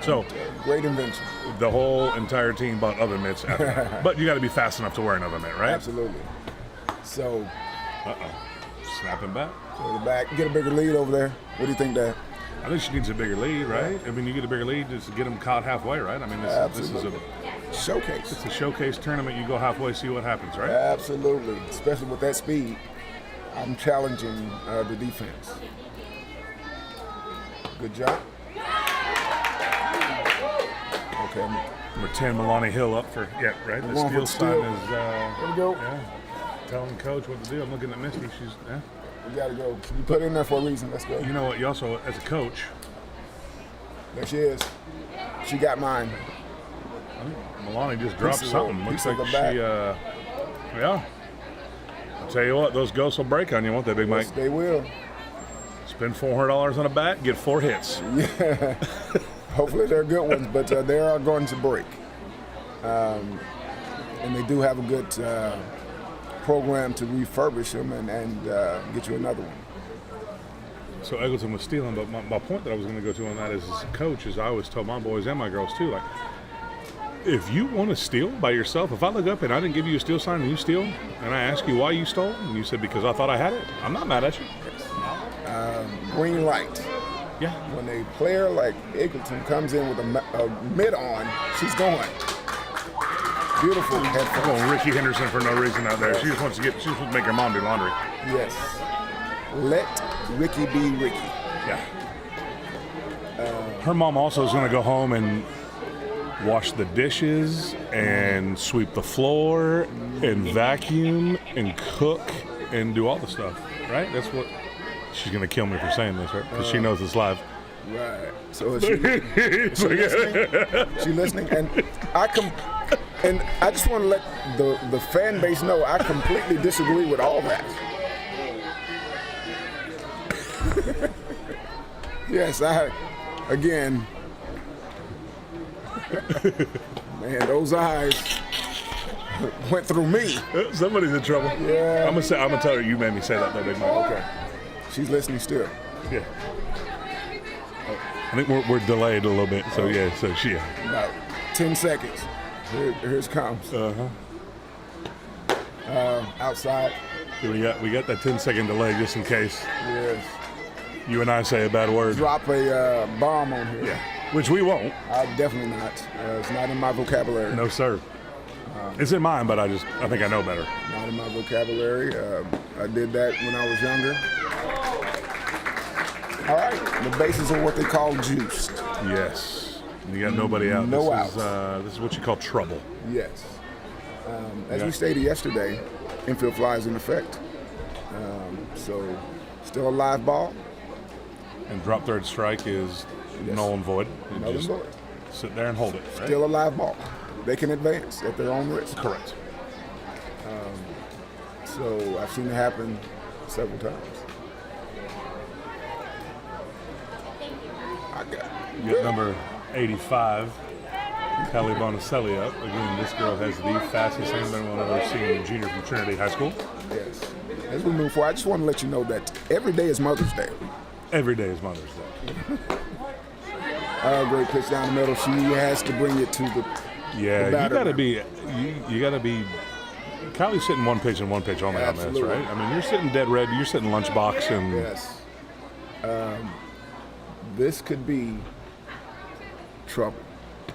So Great invention. the whole entire team bought oven mitts after that. But you got to be fast enough to wear an oven mitt, right? Absolutely. So, Snapping back. to the back, get a bigger lead over there. What do you think, Dad? I think she needs a bigger lead, right? I mean, you get a bigger lead just to get them caught halfway, right? I mean, this is Showcase. it's a showcase tournament. You go halfway, see what happens, right? Absolutely. Especially with that speed. I'm challenging the defense. Good job. Okay. Number 10, Milani Hill up for, right? The One steal for sign steal. is, There we go. yeah, telling coach what to do. I'm looking at Misty. She's, yeah. We gotta go. You put in there for a reason. Let's go. You know what? You also, as a coach, There she is. She got mine. I think Milani just dropped Piece of something. the- Looks piece of like the she, bat. yeah. I'll tell you what, those ghosts will break on you, won't they, Big Mike? Yes, they will. Spend $400 on a bat, get 4 hits. Yeah. Hopefully they're good ones, but they are going to break. And they do have a good program to refurbish them and get you another one. So Eggleton was stealing, but my point that I was going to go to on that is, as a coach, is I always tell my boys and my girls too, like, if you want to steal by yourself, if I look up and I didn't give you a steal sign and you steal, and I ask you why you stole, and you said because I thought I had it, I'm not mad at you. Green light. Yeah. When a player like Eggleton comes in with a mid on, she's going. Beautiful I'm headphone. going Ricky Henderson for no reason out there. She just wants to make her mom do laundry. Yes. Let Ricky be Ricky. Yeah. Her mom also is going to go home and wash the dishes and sweep the floor and vacuum and cook and do all the stuff, right? That's what she's going to kill me for saying this, right? Because she knows it's live. Right. So is she listening? She listening? And I just want to let the fan base know I completely disagree with all that. Yes, again, man, those eyes went through me. Somebody's in trouble. Yeah. I'm gonna tell her you made me say that though, Big Mike. Okay. She's listening still. Yeah. I think we're delayed a little bit, so yeah. So she. About 10 seconds. Here's comes. Outside. Yeah, we got that 10-second delay just in case Yes. you and I say a bad word. Drop a bomb on here. Yeah. Which we won't. Definitely not. It's not in my vocabulary. No, sir. It's in mine, but I think I know better. Not in my vocabulary. I did that when I was younger. All right. The bases are what they call juiced. Yes. You got nobody out. No This is what you call trouble. Yes. As we stated yesterday, infield fly is in effect. So still a live ball. And drop third strike is null and void. You Null and just void. sit there and hold it. Right? Still a live ball. They can advance at their own risk. Correct. So I've seen it happen several times. You got number 85, Kelly Bonicelli up. Again, this girl has the fastest anyone I've ever seen in junior from Trinity High School. Yes. As we move forward, I just want to let you know that every day is Mother's Day. Every day is Mother's Day. Great pitch down the middle. She has to bring it to the Yeah, you batter got to now. be. You got to be. Kylie's sitting one pitch and one pitch only on this, Absolutely. right? I mean, you're sitting dead red. You're sitting lunchbox and Yes. this could be trouble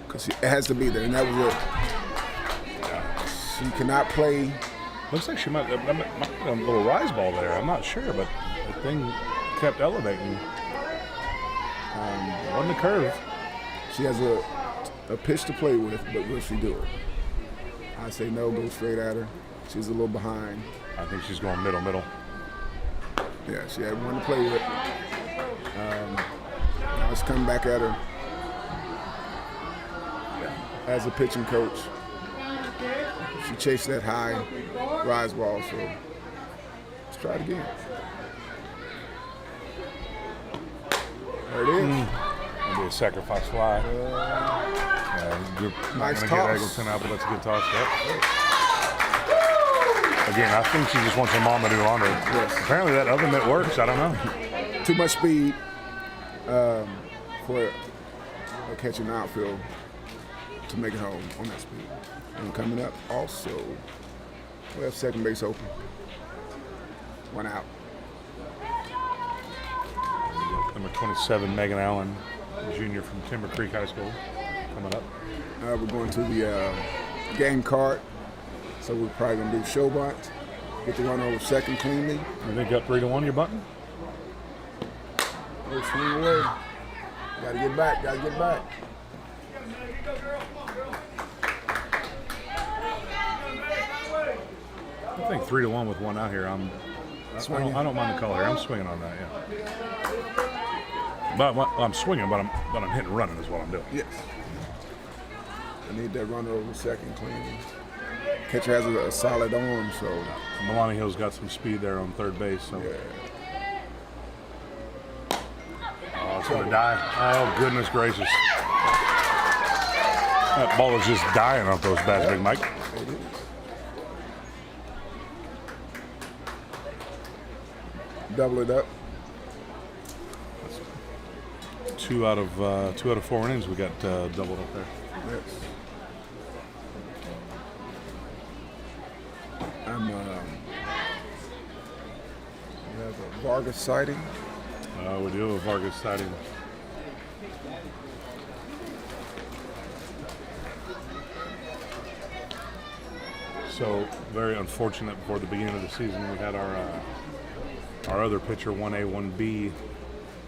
because it has to be there, and that was it. She cannot play. Looks like she might have a little rise ball there. I'm not sure, but the thing kept elevating. Wasn't a curve. She has a pitch to play with, but will she do it? I say no, go straight at her. She's a little behind. I think she's going middle. Yeah, she had one to play with. Now it's coming back at her. As a pitching coach, she chased that high rise ball, so let's try it again. There it is. It'll be a sacrifice fly. You're not Nice going to get toss. Eggleton out, but that's a good toss. Yep. Again, I think she just wants her mom to do laundry. Yes. Apparently that oven mitt works. I don't know. Too much speed for a catcher in the outfield to make it home on that speed. And coming up also, we have second base open. One out. Number 27, Megan Allen, junior from Timber Creek High School, coming up. We're going to the game card, so we're probably going to do show bunt, get the run over second cleanly. You think up 3-1 your button? Oh, swing away. Got to get back. I think 3-1 with one out here. I don't mind the call here. I'm swinging on that, yeah. But I'm swinging, but I'm hitting and running is what I'm doing. Yes. I need that runner over second cleanly. Catcher has a solid arm, so. Milani Hill's got some speed there on third base, so. Yeah. Oh, it's going to die. Oh, goodness gracious. That ball is just dying off those bats, Big Mike. It is. Double it up. 2 out of 4 innings we got doubled up there. Yes. We have a Vargas sighting. We do have a Vargas sighting. So very unfortunate. Before the beginning of the season, we had our other pitcher, 1A, 1B,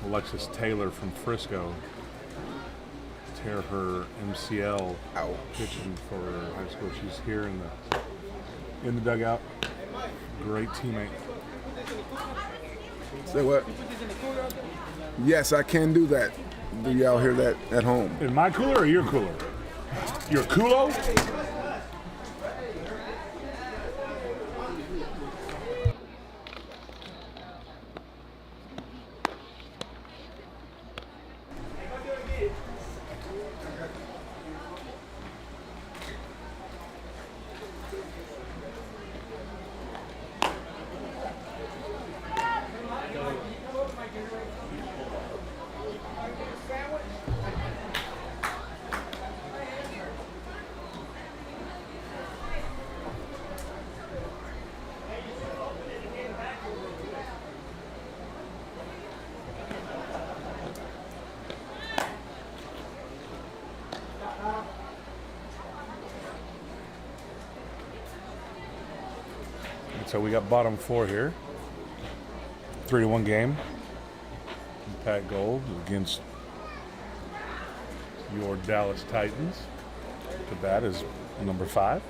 Alexis Taylor from Frisco, tear her MCL Ouch. pitching for high school. She's here in the dugout. Great teammate. Say what? Yes, I can do that. Do y'all hear that at home? In my cooler or your cooler? Your culo? So we got bottom 4 here. 3-1 game. Pat Gold against your Dallas Titans. The bat is number 5.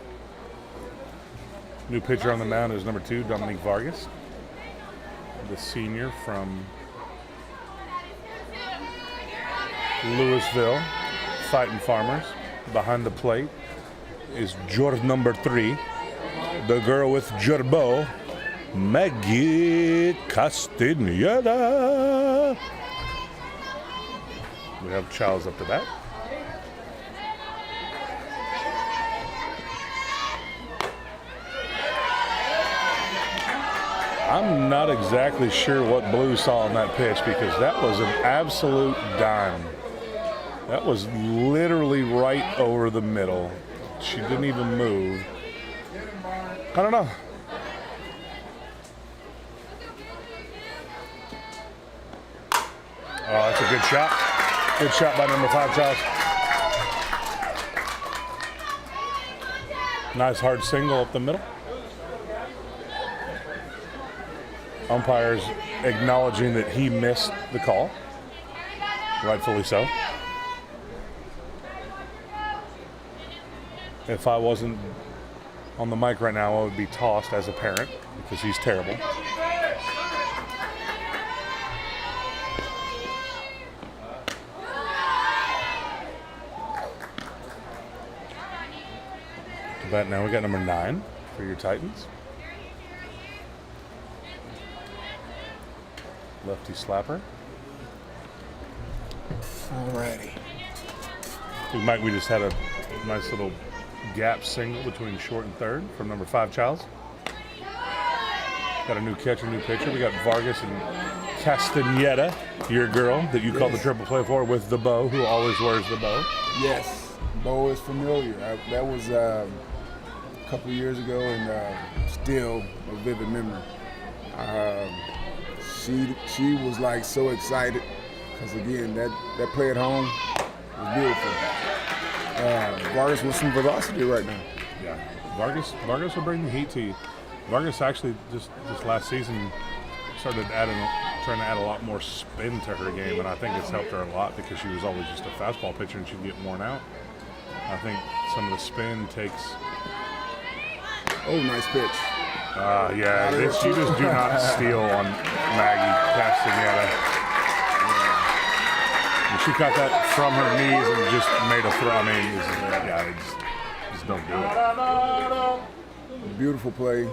New pitcher on the mound is number 2, Dominique Vargas, the senior from Louisville, Fighting Farmers. Behind the plate is George number 3. The girl with Gerbo, Maggie Castaneda. We have Charles up the bat. I'm not exactly sure what Blue saw on that pitch because that was an absolute dime. That was literally right over the middle. She didn't even move. I don't know. Oh, that's a good shot. Good shot by number 5, Charles. Nice hard single up the middle. Umpires acknowledging that he missed the call. Rightfully so. If I wasn't on the mic right now, I would be tossed as a parent because he's terrible. But now we got number 9 for your Titans. Lefty slapper. Alrighty. We just had a nice little gap single between short and third from number 5, Childs. Got a new catcher, new pitcher. We got Vargas and Castaneda, your girl that you called the triple play for with the bow, who always wears the bow. Yes, Bo is familiar. That was a couple of years ago, and still a vivid memory. She was like so excited because again that play at home was beautiful. Vargas with some velocity right now. Yeah, Vargas will bring the heat to you. Vargas actually just last season started trying to add a lot more spin to her game, and I think it's helped her a lot because she was always just a fastball pitcher and she'd get worn out. I think some of the spin takes. Oh, nice pitch. Yeah, you just do not steal on Maggie Castaneda. And she got that from her knees and just made a throw. I mean, just don't do it. Beautiful play.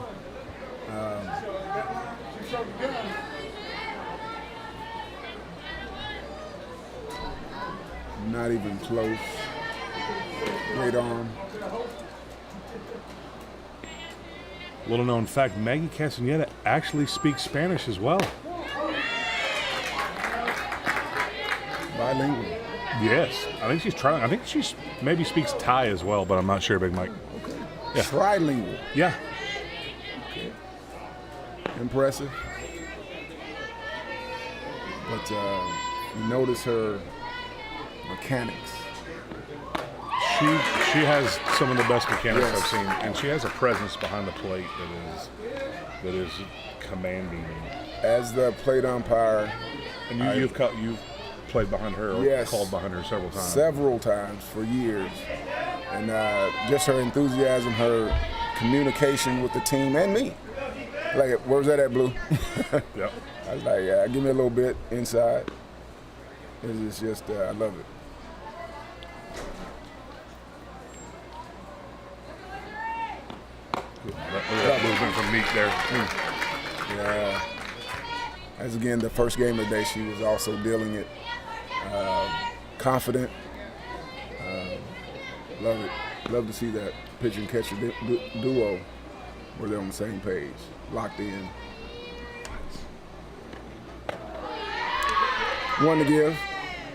Not even close. Great arm. Little known fact, Maggie Castaneda actually speaks Spanish as well. Bilingual. Yes, I think she's trying. I think she maybe speaks Thai as well, but I'm not sure, Big Mike. Okay. Yeah. Trilingual. Yeah. Okay. Impressive. But you notice her mechanics. She has some of the best mechanics Yes. I've seen, and she has a presence behind the plate that is commanding. As the plate umpire, And you've played behind her or Yes. called behind her several times. several times for years. And just her enthusiasm, her communication with the team and me. Like, where's that at, Blue? Yep. I was like, yeah, give me a little bit inside. It's just, I love it. That movement from Meek there. Yeah. As again, the first game of the day, she was also dealing it. Confident. Love it. Love to see that pitcher and catcher duo where they're on the same page, locked in. One to give.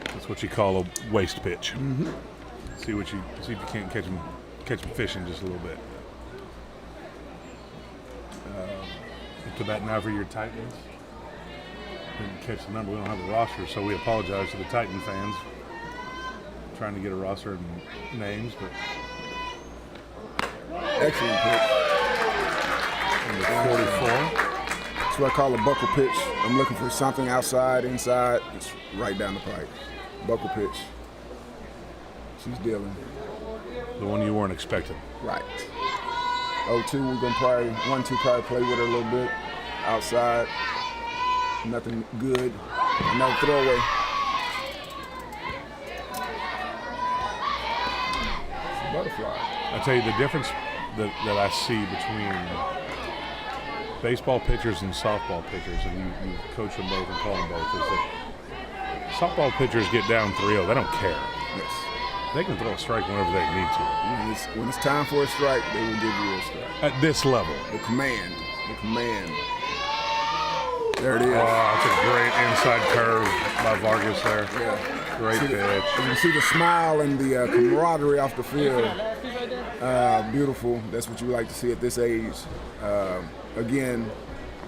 That's what you call a waste pitch. Mm-hmm. See if you can't catch him fishing just a little bit. To bat now for your Titans. Didn't catch the number. We don't have a roster, so we apologize to the Titan fans. Trying to get a roster and names, but Excellent pitch. number 44. That's what I call a buckle pitch. I'm looking for something outside, inside. It's right down the pipe. Buckle pitch. She's dealing. The one you weren't expecting. Right. 0-2, we're going to probably, 1-2 probably play with her a little bit. Outside. Nothing good. Another throwaway. It's a butterfly. I tell you, the difference that I see between baseball pitchers and softball pitchers, and you coach them both and call them both, is that softball pitchers get down 3-0. They don't care. Yes. They can throw a strike whenever they need to. When it's time for a strike, they will give you a strike. At this level. The command. There it is. Oh, it's a great inside curve by Vargas there. Yeah. Great pitch. You can see the smile and the camaraderie off the field. Beautiful. That's what you like to see at this age. Again,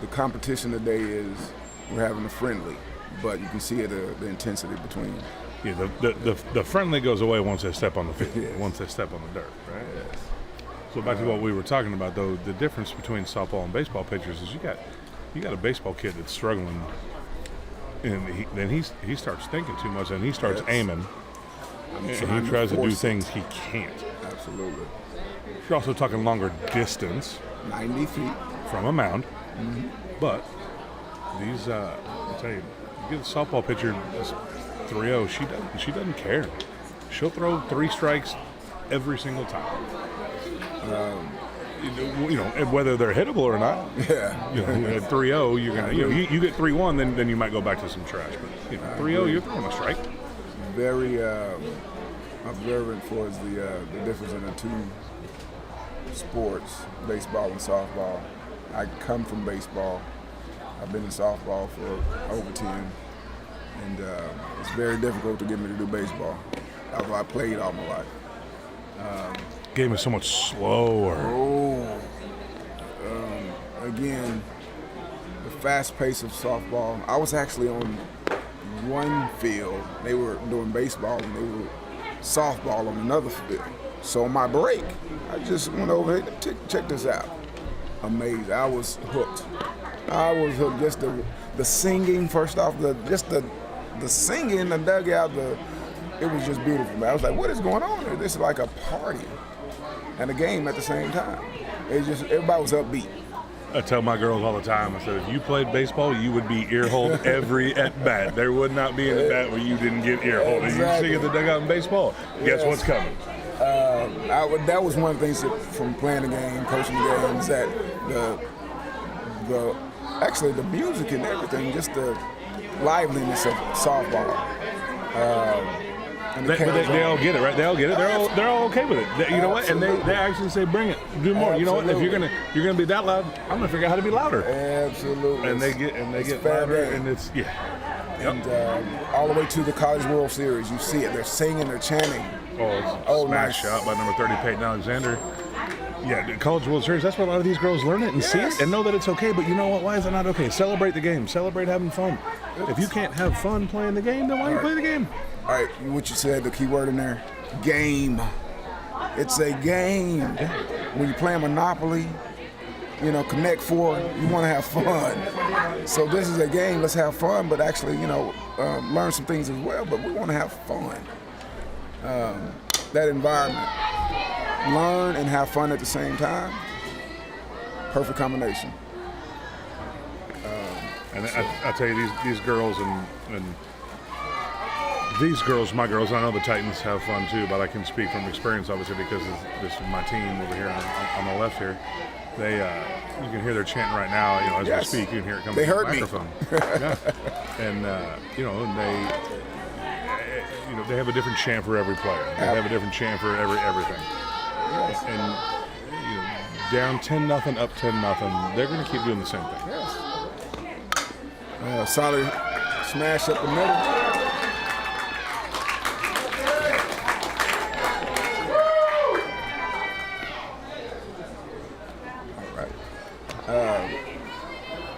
the competition today is we're having a friendly but you can see the intensity between. Yeah, the friendly goes away once they step on the field, once they step on the dirt, right? Yes. So back to what we were talking about, though, the difference between softball and baseball pitchers is you got a baseball kid that's struggling, and then he starts thinking too much, and he starts aiming, and he tries to do things he can't. Absolutely. You're also talking longer distance 90 feet. from a mound, but these, I'll tell you, you get a softball pitcher, 3-0, she doesn't care. She'll throw 3 strikes every single time. You know, whether they're hittable or not. Yeah. You know, at 3-0, you're gonna, you get 3-1, then you might go back to some trash. But 3-0, you're throwing a strike. Very observant for the difference in the two sports, baseball and softball. I come from baseball. I've been in softball for over 10, and it's very difficult to get me to do baseball. Although I played all my life. Game is so much slower. Again, the fast pace of softball. I was actually on one field. They were doing baseball and they were softball on another field. So on my break, I just went over here, check this out. Amazing. I was hooked. Just the singing, first off, the singing, the dugout, it was just beautiful, man. I was like, what is going on here? This is like a party and a game at the same time. Everybody was upbeat. I tell my girls all the time, I said, if you played baseball, you would be ear-holed every at-bat. There would not be an at-bat where you didn't get ear-holed. Exactly. You sing at the dugout in baseball, guess what's coming? That was one of the things from playing the game, coaching the game, is that actually the music and everything, just the liveliness of softball. They all get it, right? They all get it. They're all okay with it. You know what? And they actually say, "Bring it, do more." Absolutely. You know what? If you're gonna be that loud, I'm gonna figure out how to be louder. Absolutely. And they get fair louder, game. and it's And all the way to the College World Series, you see it. They're singing, they're chanting. Oh, smash shot by number 30, Peyton Alexander. Yeah, the College World Series, that's where a lot of these girls learn it and see it and know that it's okay. But you know what? Why is it not okay? Celebrate the game. Celebrate having fun. If you can't have fun playing the game, then why you play the game? All right, what you said, the key word in there, game. It's a game. When you play Monopoly, Connect Four, you want to have fun. So this is a game, let's have fun, but actually, learn some things as well, but we want to have fun. That environment, learn and have fun at the same time, perfect combination. And I tell you, these girls and these girls, my girls, I know the Titans have fun too, but I can speak from experience, obviously, because this is my team over here on the left here. They, you can hear their chanting right now. As we speak, you can hear it coming They from heard the me. microphone. Yeah. And they have a different chant for every player. They have a different chant for everything. Yes. And down 10-0, up 10-0, they're going to keep doing the same thing. Yes. Solid smash up the middle.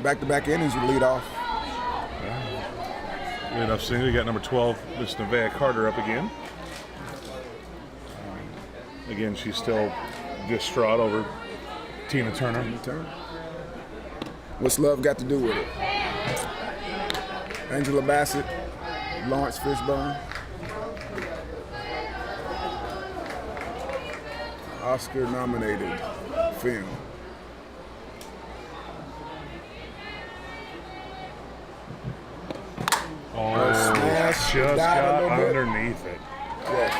Back-to-back innings would lead off. Lead off single, you got number 12, Miss Nevaeh Carter up again. Again, she's still distraught over Tina Turner. What's love got to do with it? Angela Bassett, Lawrence Fishburne, Oscar-nominated film. Oh, smash just got got underneath it. Yeah.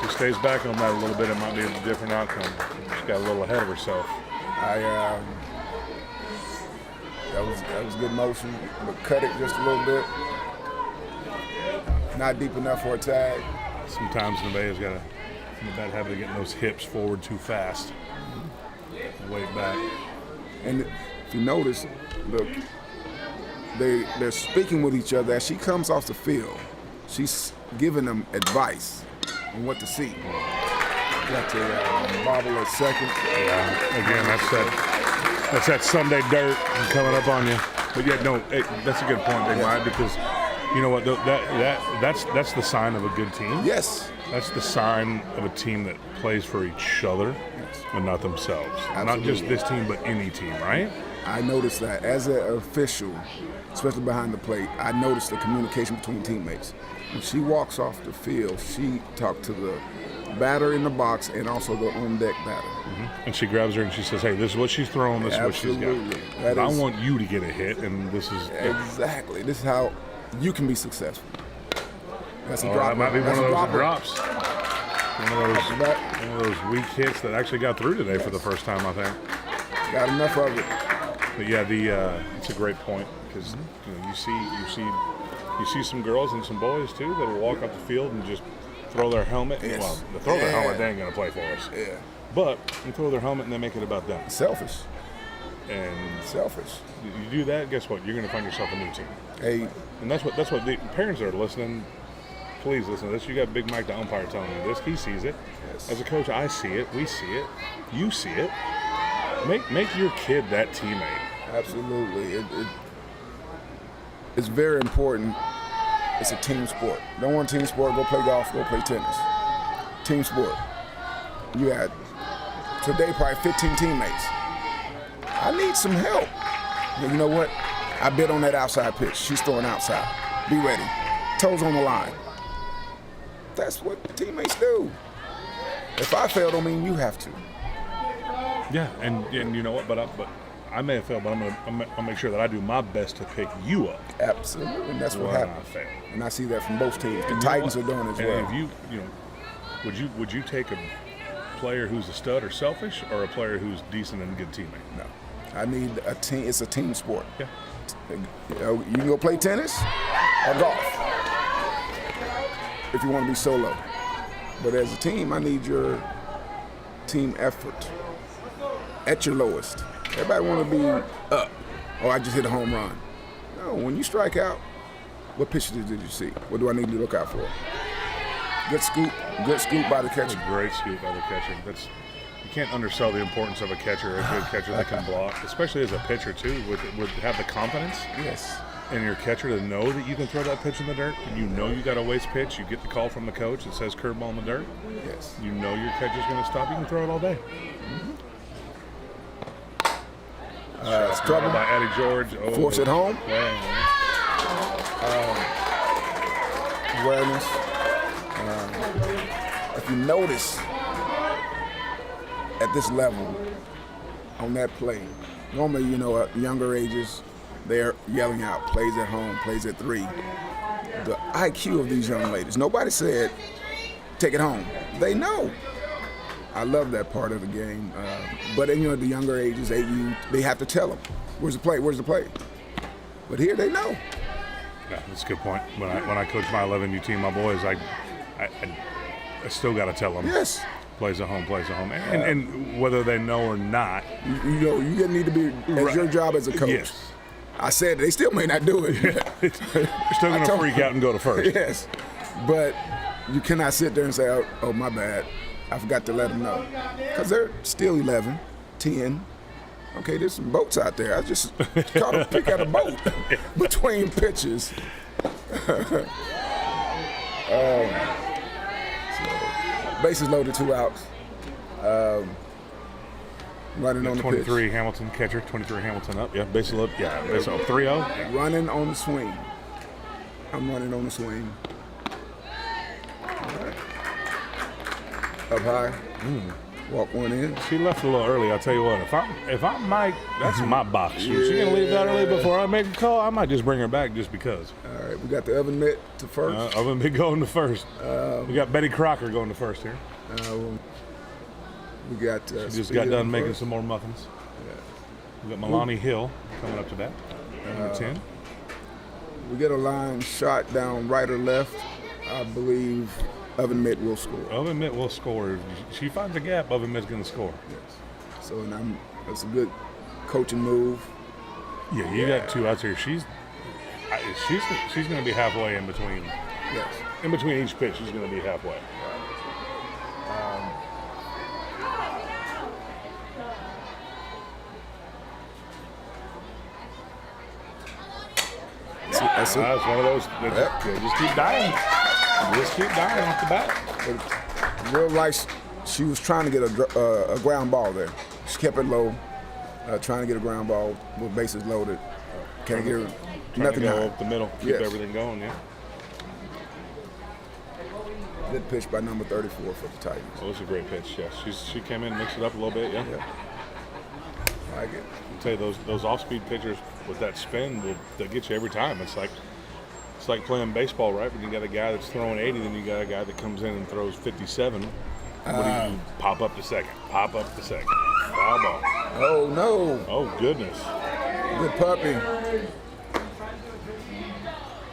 She stays back on that a little bit, it might be a different outcome. She got a little ahead of herself. That was good motion, but cut it just a little bit. Not deep enough for a tag. Sometimes Nevaeh's got a bad habit of getting those hips forward too fast. Way back. And if you notice, look, they're speaking with each other as she comes off the field. She's giving them advice on what to see. Got to bobble at second. Yeah, again, that's that Sunday dirt coming up on you. But yeah, no, that's a good point, Big Mike, because you know what? That's the sign of a good team. Yes. That's the sign of a team that plays for each other and not themselves. Absolutely. Not just this team, but any team, right? I noticed that as an official, especially behind the plate, I noticed the communication between teammates. When she walks off the field, she talked to the batter in the box and also the on-deck batter. And she grabs her and she says, hey, this is what she's throwing, this is what she's Absolutely. got. That I is- want you to get a hit, and this is... Exactly. This is how you can be successful. That's a Oh, drop. that might be one That's of a those dropper. drops. One of those weak hits that actually got through today for the first time, I think. Got enough of it. But yeah, it's a great point because you see some girls and some boys too that will walk up the field and just throw their helmet. Yes. Well, they throw their Yeah. helmet, they ain't gonna play for us. Yeah. But they throw their helmet and they make it about them. Selfish. And Selfish. you do that, guess what? You're gonna find yourself a new team. Hey, And that's what the parents that are listening. Please listen to this. You got Big Mike, the umpire, telling you this. He sees it. Yes. As a coach, I see it. We see it. You see it. Make your kid that teammate. absolutely. It's very important. It's a team sport. Don't want a team sport, go play golf, go play tennis. Team sport. You had today probably 15 teammates. I need some help. You know what? I bid on that outside pitch. She's throwing outside. Be ready. Toes on the line. That's what teammates do. If I fail, don't mean you have to. Yeah, and you know what? But I may have failed, but I'll make sure that I do my best to pick you up Absolutely. And that's what when I happens. fail. And I see that from both teams. The And you know Titans what? are doing it as And well. if would you take a player who's a stud or selfish, or a player who's decent and a good teammate? No. I need a team. It's a team sport. Yeah. You can go play tennis or golf if you want to be solo. But as a team, I need your team effort at your lowest. Everybody want to be up. Oh, I just hit a home run. No, when you strike out, what pitches did you see? What do I need to look out for? Good scoop by the That's catcher. a great scoop by the catcher. You can't undersell the importance of a catcher, a good catcher that can block, especially as a pitcher too, would have the confidence Yes. in your catcher to know that you can throw that pitch in the dirt. And you know you got a waste pitch. You get the call from the coach that says curveball in the dirt. Yes. You know your catcher's going to stop. You can throw it all day. It's trouble. By Eddie George. Oh, Force it home. Yeah. Awareness. If you notice at this level on that play, normally, at younger ages, they're yelling out plays at home, plays at 3. The IQ of these young ladies, nobody said take it home. They know. I love that part of the game. But the younger ages, they have to tell them, where's the play, where's the play? But here they know. Yeah, that's a good point. When I coach my 11U team, my boys, I still got to tell them. Yes. Plays at home, and whether they know or not. You need to be, as your job as a coach. Yes. I said they still may not do it. They're still going to freak out and go to first. Yes. But you cannot sit there and say, oh, my bad. I forgot to let them know. Because they're still 11, 10. Okay, there's some boats out there. I just caught a pick at a boat between pitches. Bases loaded, 2 outs. Running on the 23 pitch. Hamilton catcher, 23 Hamilton up. Yeah, base load. Yeah, base up 3-0. Yeah. Running on the swing. I'm running on the swing. All right. Up high. Walk one in. She left a little early. I'll tell you what. If I'm Mike, that's my box. If she's gonna leave that early before I make a call, I might just bring her back just because. All right, we got the oven mitt to first. I'm gonna be going to first. We got Betty Crocker going to first here. We got. She just got done making some more muffins. We got Milani Hill coming up to bat. Number 10. We get a line shot down right or left. I believe oven mitt will score. Oven Mitt will score. If she finds a gap, Oven Mitt's gonna score. Yes. So that's a good coaching move. Yeah, you got 2 outs here. She's gonna be halfway in between. Yes. In between each pitch, she's gonna be halfway. That's it. It's one of those. They just keep dying. Just keep dying off the bat. Real life, she was trying to get a ground ball there. She kept it low, trying to get a ground ball with bases loaded. Can't get her Trying nothing to go high. up the middle, keep Yes. everything going. Yeah. Good pitch by number 34 for the Titans. Well, it was a great pitch. Yes, she came in, mixed it up a little bit. Yeah. I like it. I'll tell you those off-speed pitchers with that spin they'll get you every time. It's like playing baseball, right? When you got a guy that's throwing 80, then you got a guy that comes in and throws 57. What do you do? Pop up to second. Pop up to second. Foul ball. Oh no! Oh goodness. Good puppy.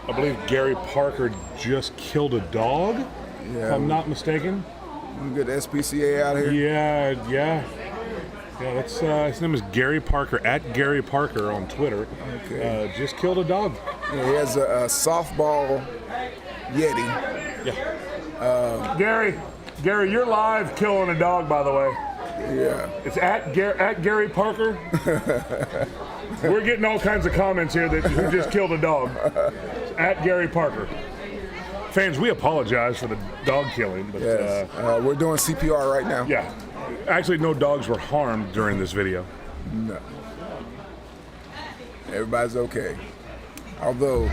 I believe Gary Parker just killed a dog. If I'm not mistaken. We get the SPCA out here. Yeah. That's his name is Gary Parker at Gary Parker on Twitter. Okay. Just killed a dog. Yeah, he has a softball Yeti. Yeah. Gary, you're live killing a dog, by the way. Yeah. It's at Gary Parker. We're getting all kinds of comments here that who just killed a dog. It's at Gary Parker. Fans, we apologize for the dog killing, but Yes. We're doing CPR right now. yeah. Actually, no dogs were harmed during this video. No. Everybody's okay. Although,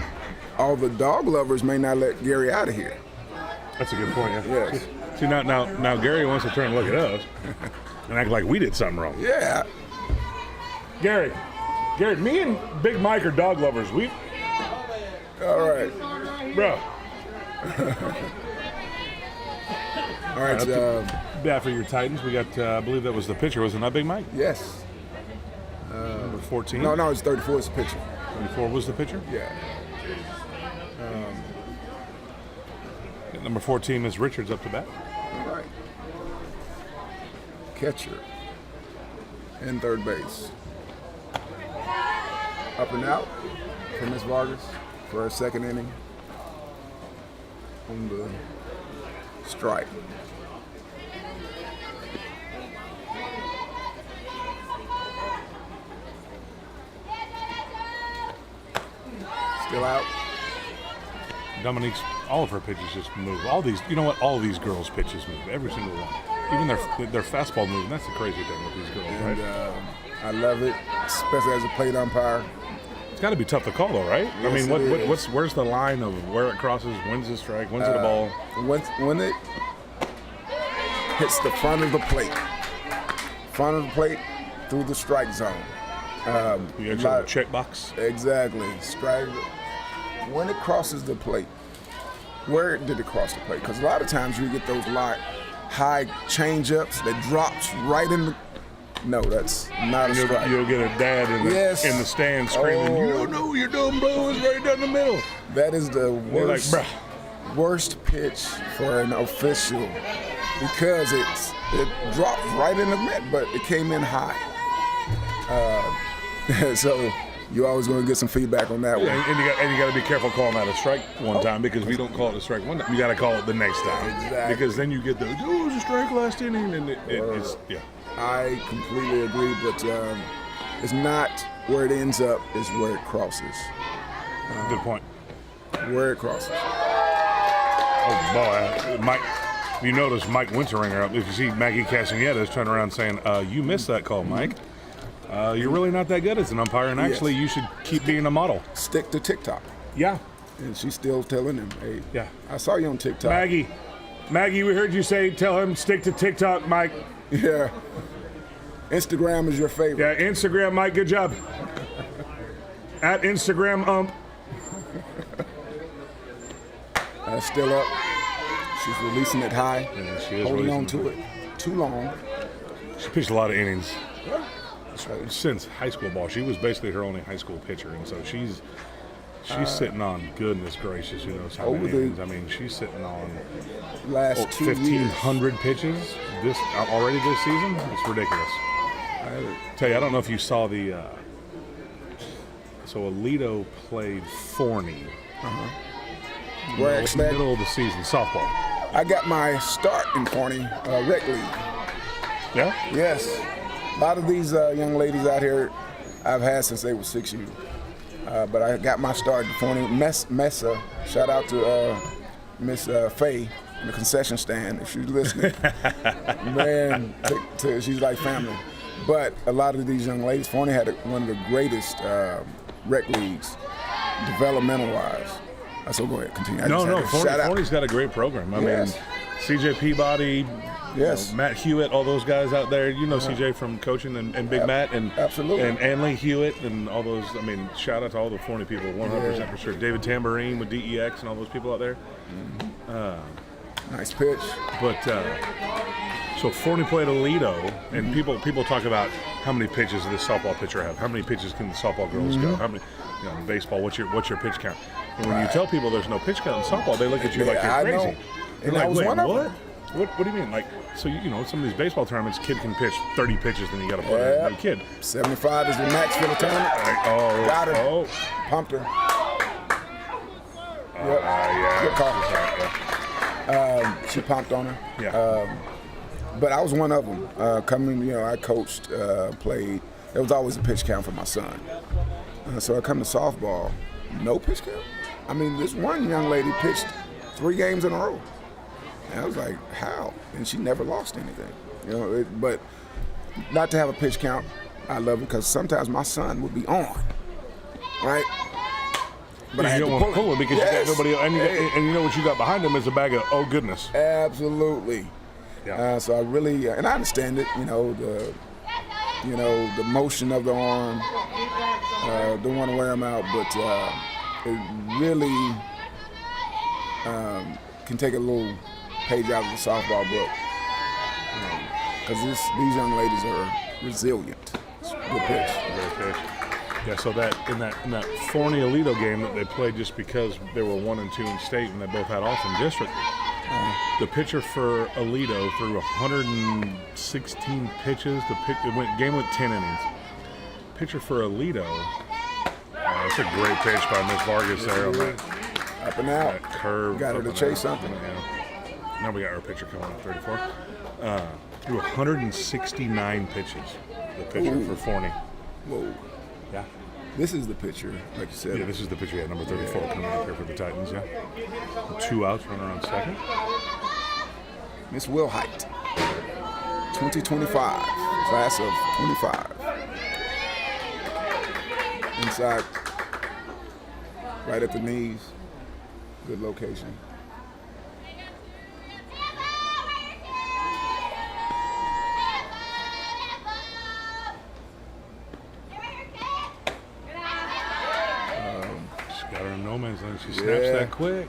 all the dog lovers may not let Gary out of here. That's a good point. Yeah. Yes. See now Gary wants to turn and look at us and act like we did something wrong. Yeah. Gary, me and Big Mike are dog lovers. All right. Bro. All right. Yeah, for your Titans, we got, I believe that was the pitcher, was it not Big Mike? Yes. Number 14. No, it's 34 is the pitcher. 24 was the pitcher? Yeah. Number 14 is Richards up to bat. All right. Catcher. And third base. Up and out for Miss Vargas for her second inning. On the strike. Still out. Dominique's, all of her pitches just move. All these, you know what? All these girls' pitches move. Every single one. Even their fastball move. And that's the crazy thing with these girls, And right? I love it, especially as a plate umpire. It's got to be tough to call, though, right? I Yes, mean, it is. where's the line of where it crosses? When's the strike? When's it a ball? When it hits the front of the plate through the strike zone. You got your check box. Exactly. Strike. When it crosses the plate, where did it cross the plate? Because a lot of times you get those high change-ups that drops right in the. No, that's not a strike. You'll get a dad in the stand screaming, Oh. "You don't know your dumb bro is right down the middle." That is the You're like, worst, bruh. worst pitch for an official because it dropped right in the mitt, but it came in high. So you're always going to get some feedback on that one. And you got to be careful calling that a strike one time, because if you don't call it a strike one time, you got to call it the next time. Exactly. Because then you get the, it was a strike last inning, and it's, yeah. I completely agree, but it's not where it ends up, it's where it crosses. Good point. Where it crosses. Oh, boy. Mike, you notice Mike Winteringer, if you see Maggie Castaneda is turning around saying, you missed that call, Mike. You're really not that good as an umpire, and actually you should keep being a model. Stick to TikTok. Yeah. And she's still telling him, hey, Yeah. I saw you on TikTok. Maggie, we heard you say, tell him stick to TikTok, Mike. Yeah. Instagram is your favorite. Yeah, Instagram, Mike, good job. At Instagram ump. Still up. She's releasing it high. Yeah, she is holding on releasing to it too long. She pitched a lot of innings That's right. since high school ball. She was basically her only high school pitcher, and so she's sitting on, goodness gracious, who knows how over many the innings. I mean, she's sitting on Last 2 years. 1,500 pitches already this season. It's ridiculous. I tell you, I don't know if you saw the. So Alito played Forney. Where actually, middle of the season, softball. I got my start in Forney, rec league. Yeah. Yes. A lot of these young ladies out here I've had since they were 6 years. But I got my start at Forney Mesa. Shout out to Miss Faye in the concession stand if she's listening. Man, she's like family. But a lot of these young ladies, Forney had one of the greatest rec leagues, developmental-wise. So go ahead, continue. Forney's got a great program. I mean, CJ Peabody, yes, Matt Hewitt, all those guys out there. You know CJ from coaching and Big Matt and absolutely, and Anley Hewitt and all those. I mean, shout out to all the Forney people, 100% for sure. David Tambourine with DEX and all those people out there. Nice pitch. But so Forney played Aledo, and people talk about how many pitches does this softball pitcher have? How many pitches can the softball girls go? How many? You know, in baseball, what's your pitch count? And when you tell people there's no pitch count in softball, they look at you like you're crazy. Know. And like, I was wait, one of what? them. What do you mean? Like, so you know, some of these baseball tournaments, kid can pitch 30 pitches, then you got to put in a new kid. 75 is the max for the tournament. Got her. Oh, pumped her. Yeah. Good call. She pumped on her. Yeah. But I was one of them. Coming, I coached, played. There was always a pitch count for my son. So I come to softball, no pitch count. I mean, this one young lady pitched 3 games in a row. And I was like, how? And she never lost anything. But not to have a pitch count, I love it because sometimes my son would be on, right? But you don't want to pull him because you got nobody else. And you know what you got behind him is a bag of, oh, goodness. Absolutely. Yeah. So I really, and I understand it, the motion of the arm, don't want to wear them out, but it really can take a little page out of the softball book. Because these young ladies are resilient. It's a good pitch. Good pitch. Yeah, so in that Forney Aledo game that they played just because they were 1 and 2 in state and they both had off in district, the pitcher for Aledo threw 116 pitches. Game went 10 innings. Pitcher for Aledo, that's a great pitch by Miss Vargas there on that. Up and out. That curve. Got her to chase something. Yeah. Now we got our pitcher coming on 34. Threw 169 pitches. The pitcher for Forney. Whoa. Yeah. This is the pitcher, like you said. Yeah, this is the pitcher. Yeah, number 34 coming up here for the Titans. Yeah. 2 outs, runner on second. Miss Wilhite, 2025, class of 25. Inside, right at the knees. Good location. She's got her in no man's land. She snaps that quick.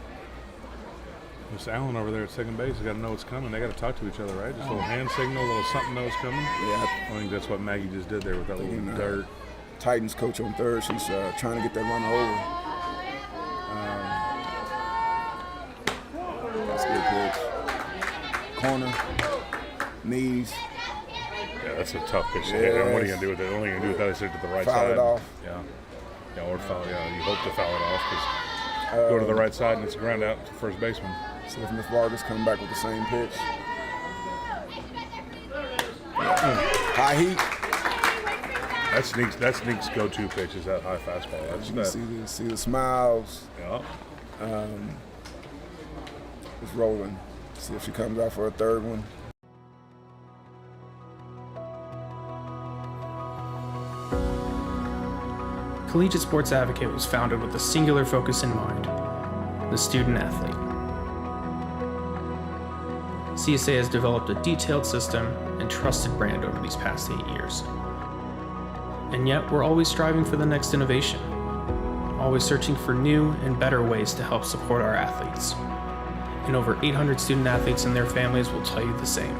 Miss Allen over there at second base has got to know what's coming. They got to talk to each other, right? Just a little hand signal, a little something knows coming. Yeah. I think that's what Maggie just did there with that little dirt. Titans coach on third. She's trying to get that runner over. That's a good pitch. Corner, knees. Yeah, that's a tough pitch to hit. And what are you going to do with it? The only thing you can do with that is hit it to the right side. Foul it off. Yeah, or foul. Yeah, you hope to foul it off because go to the right side and it's a ground out to first baseman. So if Miss Vargas coming back with the same pitch. High heat. That's Sneak's go-to pitch is that high fastball. That's you can see the smiles. Yeah. It's rolling. See if she comes out for a third one. Collegiate Sports Advocate was founded with a singular focus in mind: the student athlete. CSA has developed a detailed system and trusted brand over these past 8 years. And yet, we're always striving for the next innovation, always searching for new and better ways to help support our athletes. And over 800 student athletes and their families will tell you the same.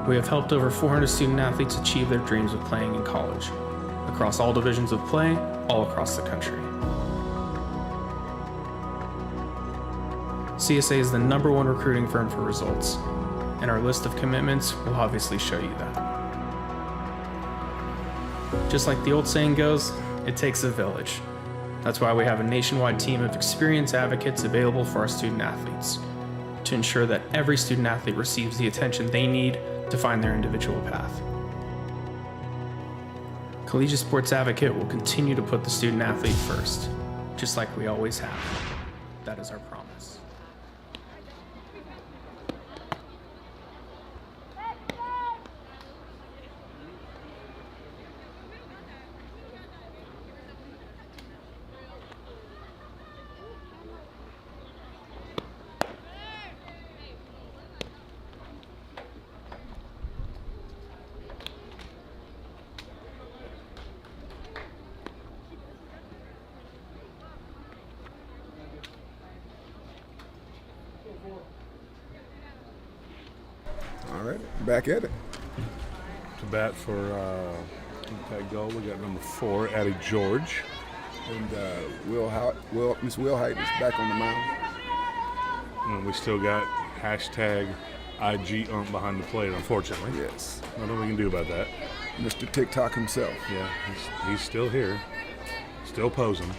We have helped over 400 student athletes achieve their dreams of playing in college, across all divisions of play, all across the country. CSA is the #1 recruiting firm for results, and our list of commitments will obviously show you that. Just like the old saying goes, it takes a village. That's why we have a nationwide team of experienced advocates available for our student athletes, to ensure that every student athlete receives the attention they need to find their individual path. Collegiate Sports Advocate will continue to put the student athlete first, just like we always have. That is our promise. All right, back at it. To bat for impact goal, we got number 4, Addie George. And Miss Will Height is back on the mound. And we still got hashtag IG behind the plate, unfortunately. Yes. Nothing we can do about that. Mr. TikTok himself. Yeah, he's still here, still posing.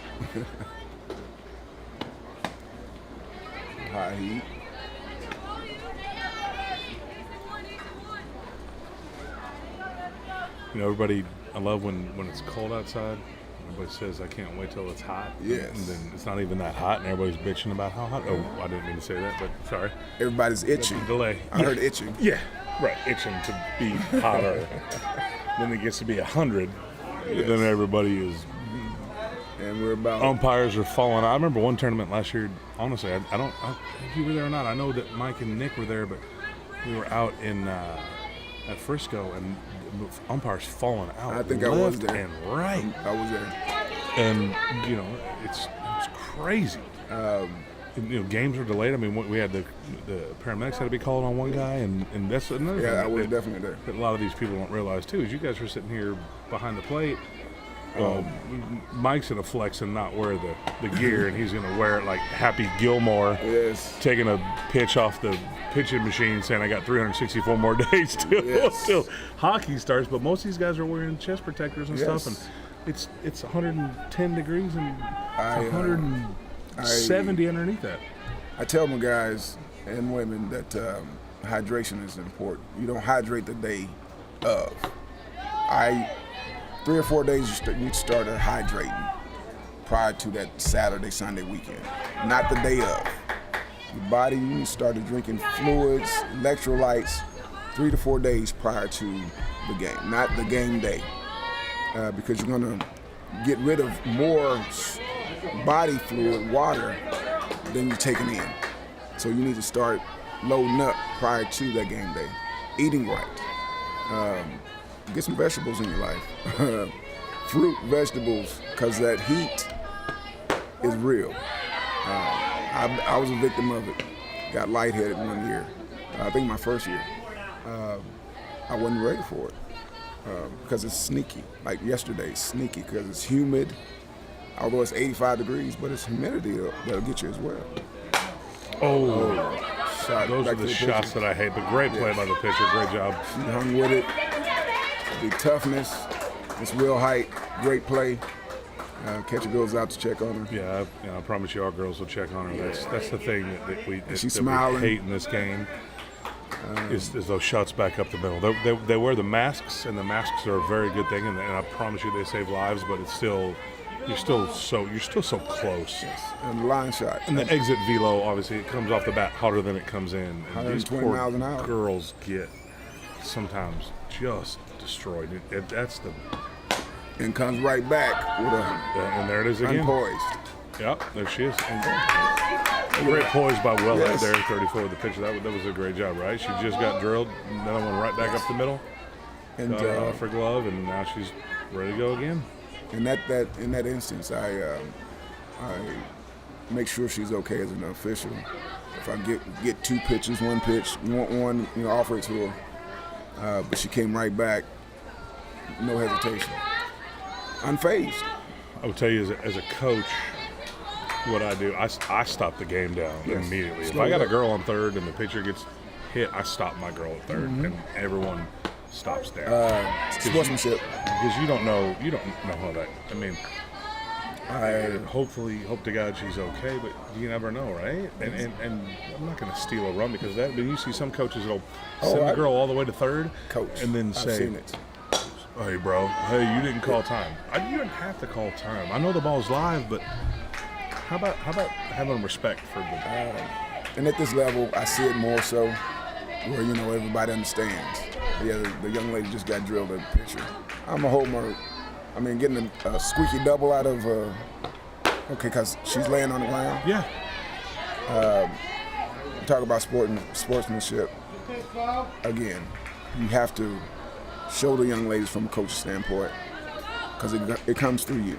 High heat. You know, everybody, I love when it's cold outside. Everybody says, I can't wait till it's hot. Yes. And then it's not even that hot, and everybody's bitching about how hot. Oh, I didn't mean to say that, but sorry. Everybody's itching. Delay. I heard itching. Yeah, right, itching to be hotter. Then it gets to be 100. Yes. Then everybody is. And we're about. Umpires are falling out. I remember one tournament last year. Honestly, I don't. If you were there or not, I know that Mike and Nick were there, but we were out in at Frisco, and umpires falling out. I think I was left there. and right. I was there. And you know, it's crazy. You know, games are delayed. I mean, we had the paramedics had to be called on one guy, and that's another thing. Yeah, I was that, definitely there. that a lot of these people don't realize too is you guys are sitting here behind the plate. Mike's gonna flex and not wear the gear, and he's gonna wear it like Happy Gilmore, Yes. taking a pitch off the pitching machine, saying I got 364 more days Yes. till hockey starts. But most of these guys are wearing chest protectors and Yes. stuff, and it's 110 degrees and I, 170 underneath that. I tell my guys and women that hydration is important. You don't hydrate the day of. 3 or 4 days you need to start hydrating prior to that Saturday, Sunday weekend, not the day of. Your body, you need to start drinking fluids, electrolytes 3 to 4 days prior to the game, not the game day, because you're gonna get rid of more body fluid, water, than you're taking in. So you need to start loading up prior to that game day, eating right. Get some vegetables in your life. Fruit, vegetables, because that heat is real. I was a victim of it. Got lightheaded one year. I think my first year. I wasn't ready for it because it's sneaky. Like yesterday, it's sneaky because it's humid. Although it's 85 degrees, but it's humidity that'll get you as well. Shot Those back are to the pitcher. shots that I hate, but great play by the pitcher. Great job. She hung with it. The toughness. Miss Will Height, great play. Catcher goes out to check on her. Yeah, I promise you, our girls will check on her. That's the thing that we she's that smiling. we hate in this game is those shots back up the middle. They wear the masks, and the masks are a very good thing, and I promise you they save lives. But it's still you're still so close. And the line shot. And the exit velo, obviously, it comes off the bat hotter than it comes in. And these 120 poor miles an hour. girls get sometimes just destroyed. That's the And comes right back with and there it is again. unpoised. Yep, there she is. Great poise by Will Yes. right there, 34 with the pitcher. That was a great job, right? She just got drilled, another one right back up the middle. And Got her off her glove, and now she's ready to go again. in that instance, I make sure she's okay as an official. If I get 2 pitches, 1 pitch, one, offer it to her. But she came right back, no hesitation, unfazed. I would tell you, as a coach, what I do, I stop the game down Yes. immediately. If Slow I got it a up. girl on third and the pitcher gets hit, I stop my girl at 3rd, and everyone stops down. Sportsmanship. Because you don't know how that. I mean, I hope to God she's okay, but you never know, right? And I'm not going to steal a run because of that. But you see some coaches that'll send the girl all the way to 3rd, coach. and then I've say, seen it. Hey, bro. Hey, you didn't call time. You didn't have to call time. I know the ball's live, but how about having respect for the And at this level, I see it more so where, everybody understands. Yeah, the young lady just got drilled at the pitcher. I'm a homer. I mean, getting a squeaky double out of, because she's laying on the ground. Yeah. Talk about sportsmanship. Again, you have to show the young ladies from a coach's standpoint because it comes through you.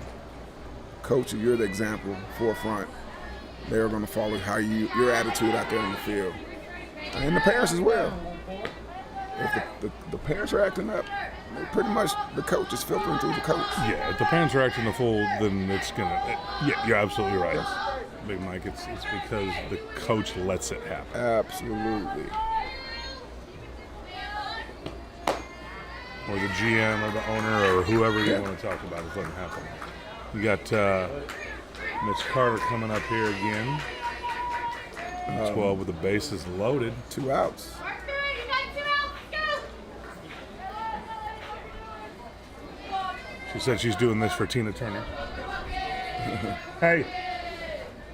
Coach, if you're the example, forefront, they're going to follow your attitude out there in the field. And the parents as well. If the parents are acting up, pretty much the coach is filtering through the coach. Yeah, if the parents are acting the fool, then it's going to... Yeah, you're absolutely right. Yes. Big Mike, it's because the coach lets it happen. Absolutely. Or the GM or the owner or whoever you want to talk about, it doesn't happen. We got Mitch Carter coming up here again. 12 with the bases loaded. 2 outs. She said she's doing this for Tina Turner. Hey,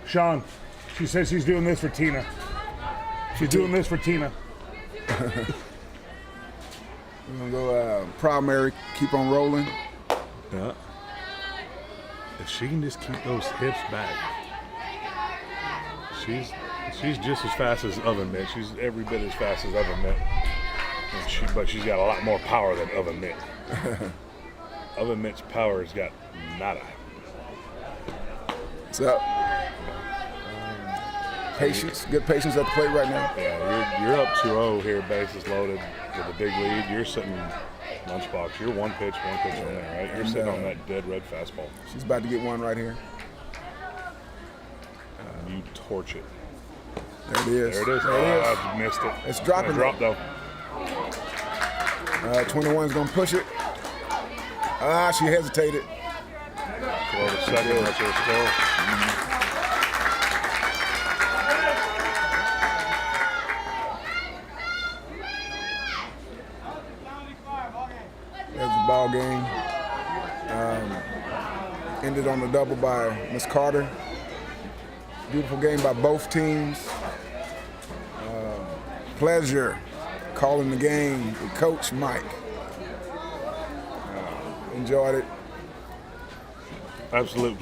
Sean, she says she's doing this for Tina. She's doing this for Tina. We're going to go primary, keep on rolling. Yeah. If she can just keep those hips back, she's just as fast as Oven Mitt. She's every bit as fast as Oven Mitt. But she's got a lot more power than Oven Mitt. Oven Mitt's power has got nada. What's up? Patience, good patience at the plate right now. Yeah, you're up 2-0 here, bases loaded with a big lead. You're sitting lunchbox. You're one pitch from there, right? You're sitting on that dead red fastball. She's about to get one right here. You torch it. There it is. There it is. There it is. I missed it. It's dropping. Drop though. 21's gonna push it. She hesitated. Well, the second right there still. There's the ball game. Ended on a double by Miss Carter. Beautiful game by both teams. Pleasure calling the game with Coach Mike. Enjoyed it. Absolute